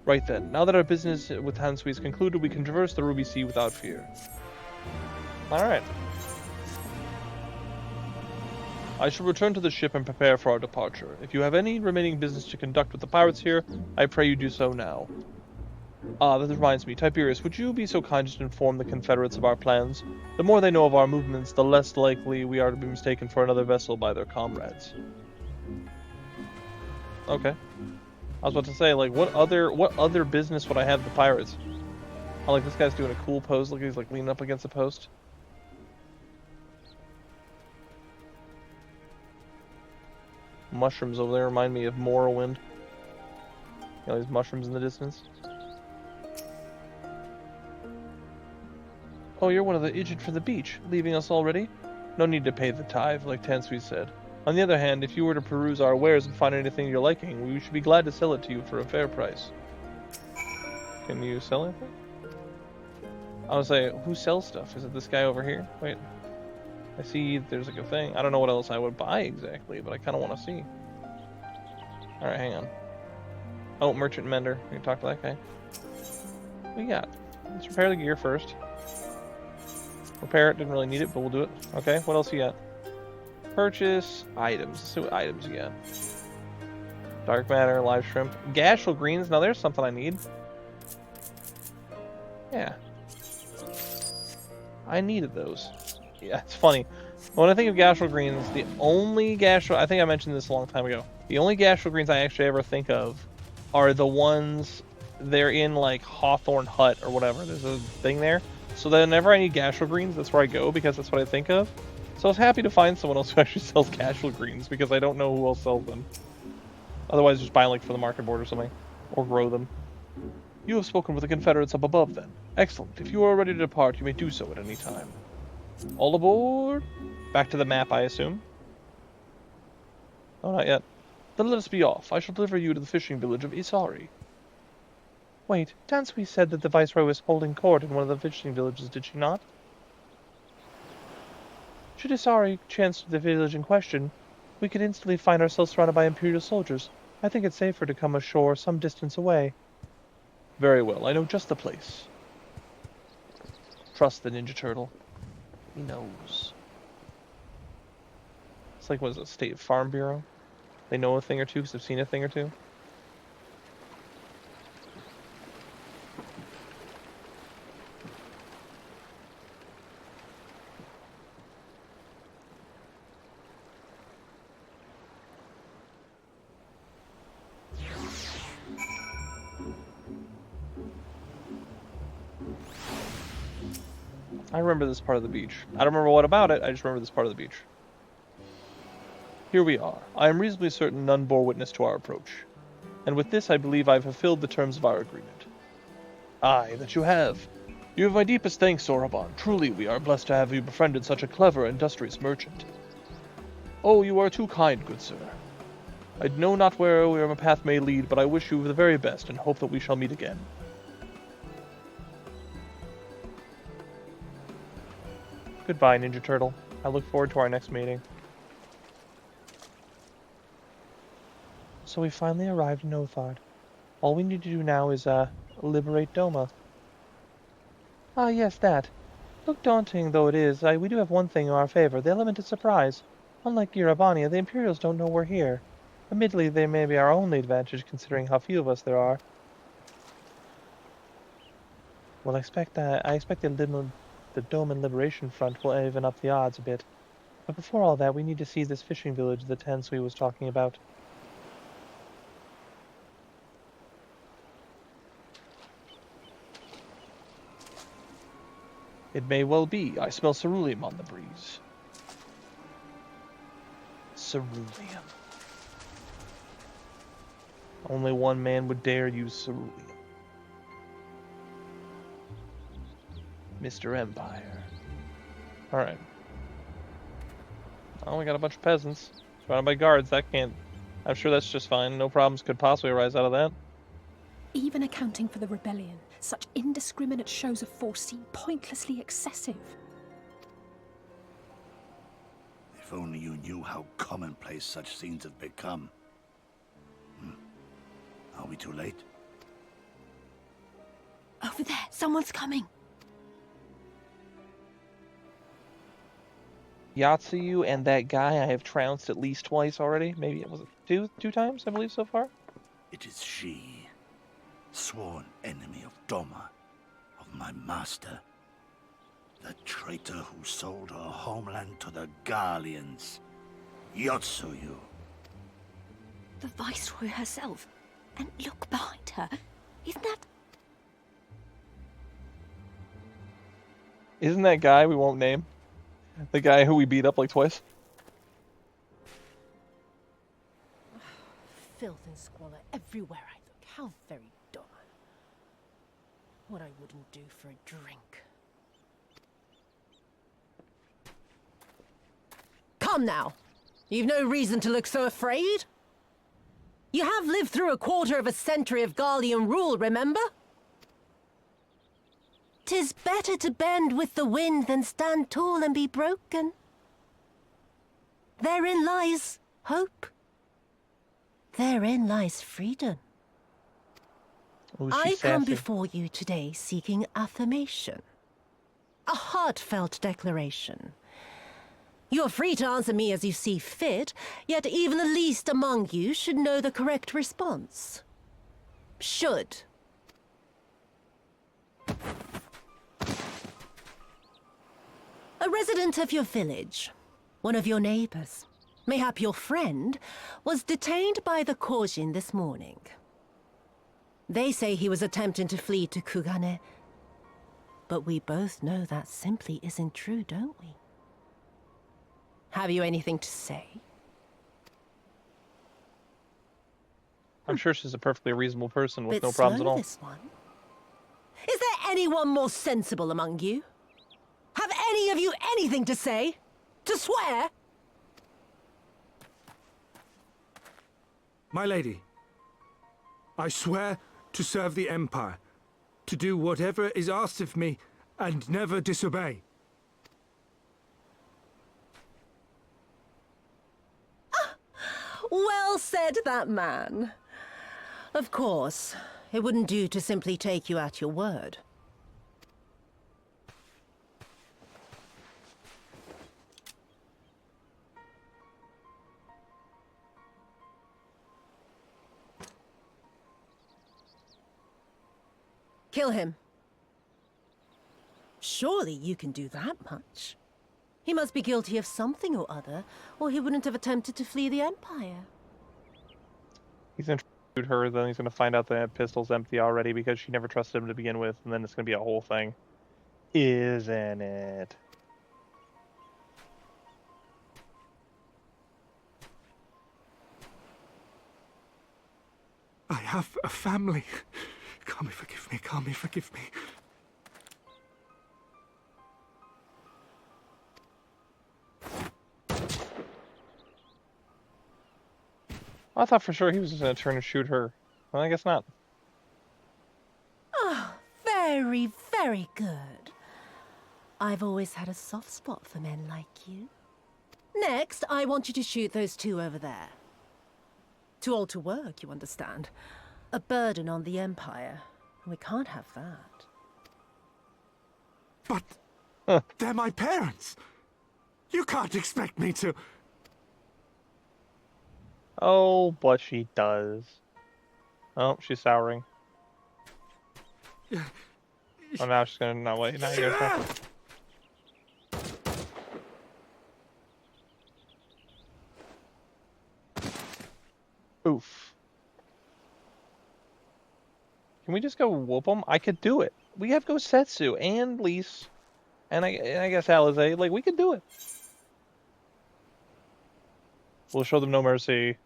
Right then, now that our business with Hansui is concluded, we can traverse the Ruby Sea without fear. Alright. I shall return to the ship and prepare for our departure. If you have any remaining business to conduct with the pirates here, I pray you do so now. That reminds me, Tiberius, would you be so kind as to inform the Confederates of our plans? The more they know of our movements, the less likely we are to be mistaken for another vessel by their comrades. Okay. I was about to say, like, what other business would I have with the pirates? Oh, like, this guy's doing a cool pose. Look, he's, like, leaning up against a post. Mushrooms over there remind me of Morrowind. You know, these mushrooms in the distance. Oh, you're one of the Ijit for the beach, leaving us already? No need to pay the tithe, like Tansui said. On the other hand, if you were to peruse our wares and find anything you're liking, we should be glad to sell it to you for a fair price. Can you sell anything? I was say, who sells stuff? Is it this guy over here? Wait. I see there's like a thing. I don't know what else I would buy exactly, but I kind of want to see. Alright, hang on. Oh, Merchant Mender. We can talk to that guy. What you got? Let's repair the gear first. Repair it. Didn't really need it, but we'll do it. Okay, what else you got? Purchase items. Let's see what items you got. Dark matter, live shrimp. Gashel greens. Now there's something I need. Yeah. I needed those. Yeah, it's funny. When I think of Gashel greens, the only Gashel... I think I mentioned this a long time ago. The only Gashel greens I actually ever think of are the ones... They're in, like, Hawthorne Hut or whatever. There's a thing there. So whenever I need Gashel greens, that's where I go, because that's what I think of. So I was happy to find someone else who actually sells Gashel greens, because I don't know who else sells them. Otherwise, just buy, like, for the market board or something. Or grow them. You have spoken with the Confederates up above, then. Excellent. If you are ready to depart, you may do so at any time. All aboard? Back to the map, I assume. Oh, not yet. Then let us be off. I shall deliver you to the fishing village of Isari. Wait, Tansui said that the Viceroy was holding court in one of the fishing villages, did she not? Should Isari chance the village in question, we could instantly find ourselves surrounded by Imperial soldiers. I think it's safer to come ashore some distance away. Very well, I know just the place. Trust the Ninja Turtle. He knows. It's like, what is it, State Farm Bureau? They know a thing or two because they've seen a thing or two. I remember this part of the beach. I don't remember what about it, I just remember this part of the beach. Here we are. I am reasonably certain none bore witness to our approach. And with this I believe I have fulfilled the terms of our agreement. Aye, that you have. You have my deepest thanks, Soraban. Truly, we are blessed to have you befriended such a clever, industrious merchant. Oh, you are too kind, good sir. I know not where my path may lead, but I wish you the very best and hope that we shall meet again. Goodbye, Ninja Turtle. I look forward to our next meeting. So we finally arrived in Othard. All we need to do now is, liberate Doma. Ah, yes, that. Look daunting though it is, we do have one thing in our favor, the element of surprise. Unlike Irabania, the Imperials don't know we're here. Admittedly, they may be our only advantage, considering how few of us there are. Well, I expect the Doman Liberation Front will even up the odds a bit. But before all that, we need to see this fishing village that Tansui was talking about. It may well be. I smell ceruleum on the breeze. Ceruleum. Only one man would dare use ceruleum. Mr. Empire. Alright. Oh, we got a bunch of peasants. Surrounded by guards. That can't... I'm sure that's just fine. No problems could possibly arise out of that. Even accounting for the rebellion, such indiscriminate shows of force seem pointlessly excessive. If only you knew how commonplace such scenes have become. Are we too late? Over there, someone's coming. Yotsuyu and that guy I have trounced at least twice already. Maybe it was two times, I believe, so far. It is she, sworn enemy of Doma, of my master. The traitor who sold her homeland to the Garleans. Yotsuyu. The Viceroy herself. And look behind her. Isn't that... Isn't that guy we won't name? The guy who we beat up like twice? Filth and squalor everywhere I look. How very Doma. What I wouldn't do for a drink. Come now. You've no reason to look so afraid. You have lived through a quarter of a century of Garlean rule, remember? 'Tis better to bend with the wind than stand tall and be broken. Therein lies hope. Therein lies freedom. Ooh, I she's come sassy. before you today seeking affirmation. A heartfelt declaration. You are free to answer me as you see fit, yet even the least among you should know the correct response. Should. A resident of your village, one of your neighbors, mayhap your friend, was detained by the Kojin this morning. They say he was attempting to flee to Kugane, but we both know that simply isn't true, don't we? Have you anything to say? I'm sure she's a perfectly reasonable person with Bit no problems at slow, all. this one. Is there anyone more sensible among you? Have any of you anything to say? To swear? My lady, I swear to serve the Empire, to do whatever is asked of me, and never disobey. Well said, that man. Of course, it wouldn't do to simply take you at your word. Kill him. Surely you can do that much. He must be guilty of something or other, or he wouldn't have attempted to flee the Empire. He's gonna shoot her, then he's gonna find out that pistol's empty already because she never trusted him to begin with, and then it's gonna be a whole thing. Isn't it? I have a family. Kami, forgive me. Kami, forgive me. I thought for sure he was just gonna turn and shoot her. Well, I guess not. Oh, very, very good. I've always had a soft spot for men like you. Next, I want you to shoot those two over there. Too old to work, you understand. A burden on the Empire. We can't have that. But they're my parents. You can't expect me to... Oh, but she does. Oh, she's souring. Oh, now she's gonna... No, wait, now you're gonna... Oof. Can we just go whoop them? I could do it. We have Gosetsu and Lise, and I guess Alize. Like, we could do it. We'll show them no mercy.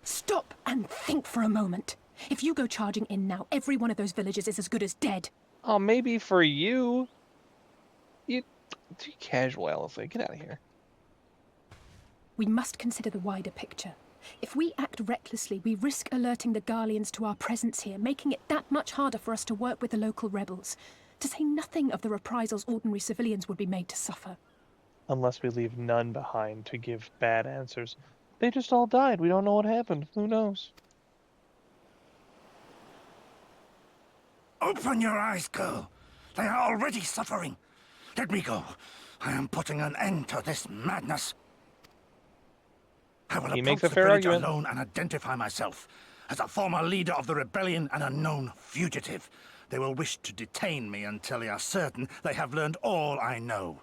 Stop and think for a moment. If you go charging in now, every one of those villagers is as good as dead. Oh, maybe for you. You too casual, Alize. Get out of here. We must consider the wider picture. If we act recklessly, we risk alerting the Garleans to our presence here, making it that much harder for us to work with the local rebels. To say nothing of the reprisals ordinary civilians would be made to suffer. Unless we leave none behind to give bad answers. They just all died. We don't know what happened. Who knows? Open your eyes, girl. They are already suffering. Let me go. I am putting an end to this madness. I will approach the village alone and identify myself as a former leader of the rebellion and a known fugitive. They will wish to detain me until they are certain they have learned all I know.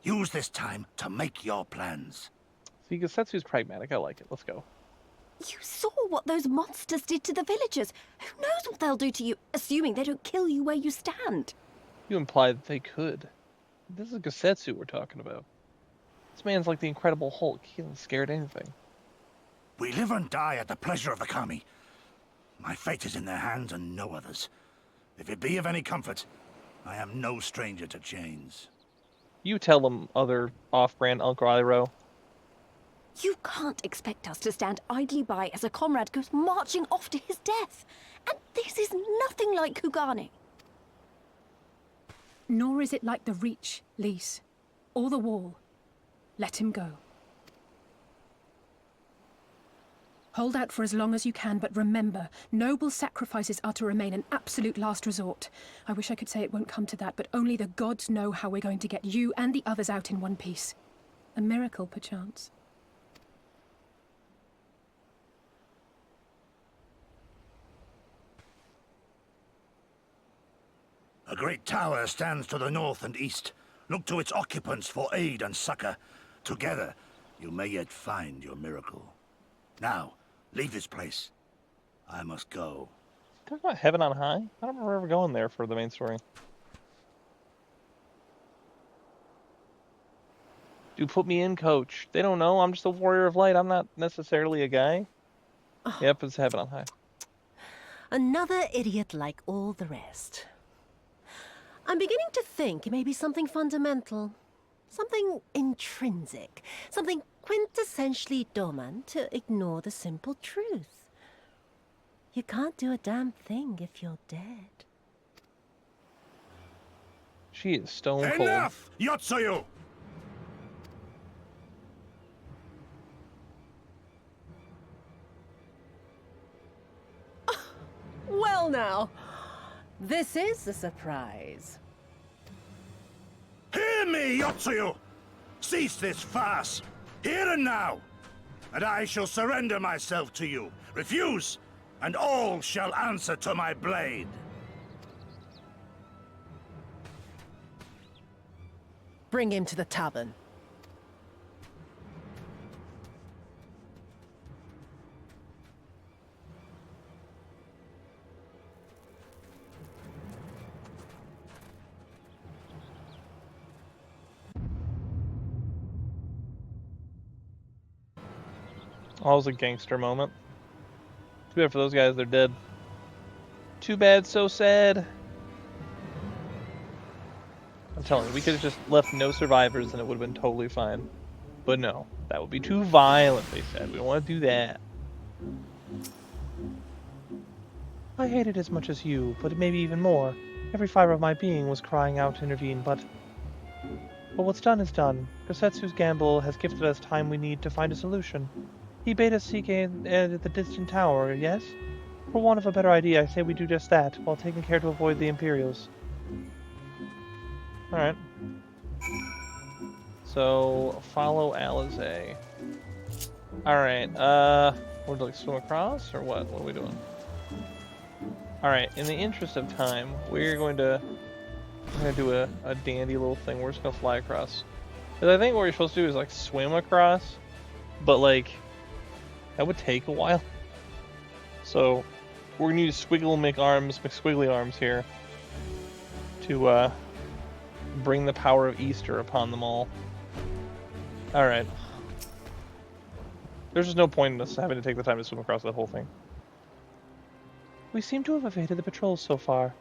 Use this time to make your plans. See, Gosetsu's pragmatic. I like it. Let's go. You saw what those monsters did to the villagers. Who knows what they'll do to you, assuming they don't kill you where you stand? You implied that they could. This is Gosetsu we're talking about. This man's like the Incredible Hulk. He isn't scared of anything. We live and die at the pleasure of the Kami. My fate is in their hands and no others. If it be of any comfort, I am no stranger to chains. You tell them, other off-brand Uncle Iroh. You can't expect us to stand idly by as a comrade goes marching off to his death. And this is nothing like Kugane. Nor is it like the Reach, Lise, or the Wall. Let him go. Hold out for as long as you can, but remember, noble sacrifices are to remain an absolute last resort. I wish I could say it won't come to that, but only the gods know how we're going to get you and the others out in one piece. A miracle, perchance. A great tower stands to the north and east. Look to its occupants for aid and succor. Together, you may yet find your miracle. Now, leave this place. I must go. Talk about heaven on high? I don't remember ever going there for the main story. Dude, put me in, coach. They don't know. I'm just a warrior of light. I'm not necessarily a guy. Oh. Yep, it's heaven on high. Another idiot like all the rest. I'm beginning to think it may be something fundamental. Something intrinsic. Something quintessentially Doman to ignore the simple truth. You can't do a damn thing if you're dead. She is stone cold. Enough, Yotsuyu! Well now, this is a surprise. Hear me, Yotsuyu! Cease this farce, here and now, and I shall surrender myself to you. Refuse, and all shall answer to my blade. Bring him to the tavern. That was a gangster moment. Too bad for those guys, they're dead. Too bad, so sad. I'm telling you, we could have just left no survivors and it would have been totally fine. But no, that would be too violent, they said. We don't want to do that. I hate it as much as you, but maybe even more. Every fiber of my being was crying out to intervene, but what's done is done. Gosetsu's gamble has gifted us time we need to find a solution. He bade us seek at the distant tower, yes? For want of a better idea, I say we do just that, while taking care to avoid the Imperials. Alright. So, follow Eorzea. Alright, we're like swim across, or what? What are we doing? Alright, in the interest of time, we're going to do a dandy little thing. We're just gonna fly across. Because I think what you're supposed to do is like swim across, but like that would take a while. So we're gonna use McSquiggly arms here to bring the power of Easter upon them all. Alright. There's just no point in us having to take the time to swim across that whole thing. We seem to have evaded the patrols so far.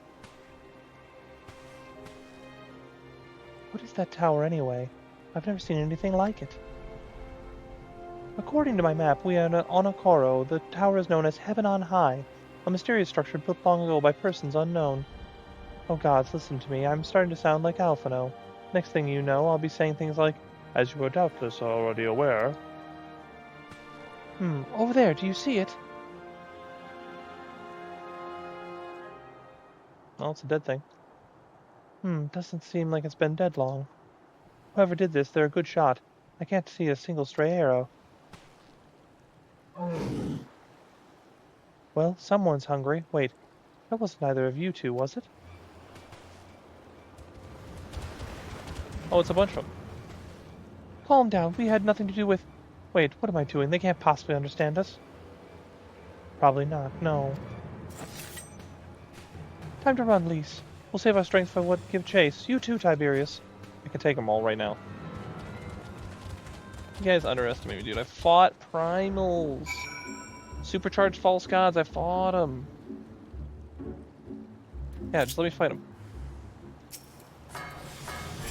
What is that tower anyway? I've never seen anything like it. According to my map, we are on Okoro. The tower is known as Heaven on High, a mysterious structure built long ago by persons unknown. Oh gods, listen to me. I'm starting to sound like Alphino. Next thing you know, I'll be saying things like, as you are doubtless already aware. Over there, do you see it? Oh, it's a dead thing. Doesn't seem like it's been dead long. Whoever did this, they're a good shot. I can't see a single stray arrow. Well, someone's hungry. Wait, that wasn't either of you two, was it? Oh, it's a bunch of them. Calm down, we had nothing to do with... Wait, what am I doing? They can't possibly understand us. Probably not, no. Time to run, Lise. We'll save our strength for what give chase. You too, Tiberius. I can take them all right now. You guys underestimate me, dude. I fought primals. Supercharged false gods, I fought them. Yeah, just let me fight them.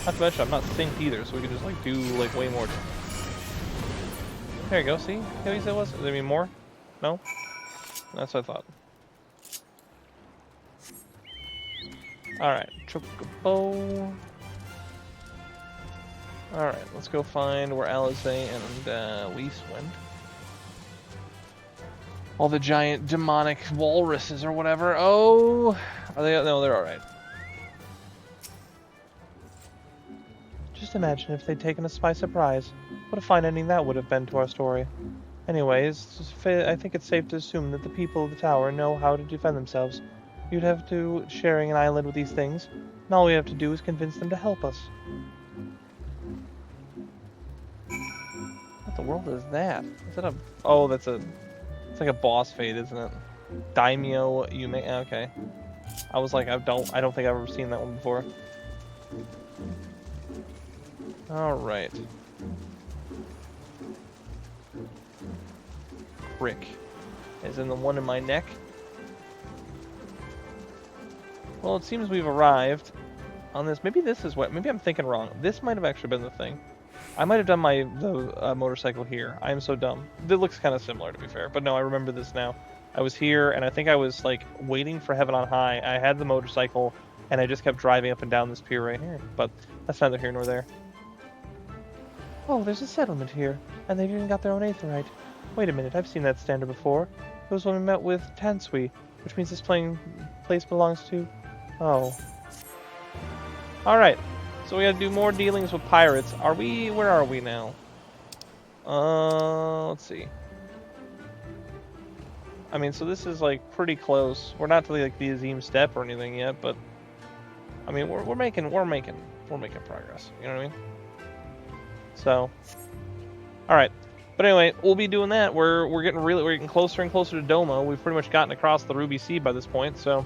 Not to mention, I'm not synced either, so we can just like do like way more. There you go, see? How easy that was? Does there mean more? No? That's what I thought. Alright, Chocobo. Alright, let's go find where Eorzea and Whis went. All the giant demonic walruses or whatever. Oh! Are they? No, they're alright. Just imagine if they'd taken us by surprise. What a fine ending that would have been to our story. Anyways, I think it's safe to assume that the people of the tower know how to defend themselves. You'd have to sharing an island with these things, and all we have to do is convince them to help us. What the world is that? Is that a... Oh, that's a... It's like a boss fate, isn't it? Daimyo Yume... Okay. I was like, I don't think I've ever seen that one before. Alright. Crick. Is in the one in my neck. Well, it seems we've arrived on this. Maybe this is what... Maybe I'm thinking wrong. This might have actually been the thing. I might have done the motorcycle here. I am so dumb. It looks kind of similar, to be fair. But no, I remember this now. I was here, and I think I was, like, waiting for Heaven on High. I had the motorcycle, and I just kept driving up and down this pier right here. But that's neither here nor there. Oh, there's a settlement here, and they've even got their own aetheryte. Wait a minute, I've seen that standard before. It was when we met with Tansui, which means this place belongs to... Oh. Alright, so we gotta do more dealings with pirates. Are we... Where are we now? Let's see. I mean, so this is, like, pretty close. We're not to, like, the Azim Step or anything yet, but... I mean, we're making progress. You know what I mean? So... Alright. But anyway, we'll be doing that. We're getting closer and closer to Doma. We've pretty much gotten across the Ruby Sea by this point, so...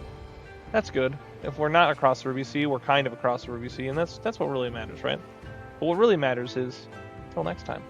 That's good. If we're not across the Ruby Sea, we're kind of across the Ruby Sea, and that's what really matters, right? But what really matters is... Until next time.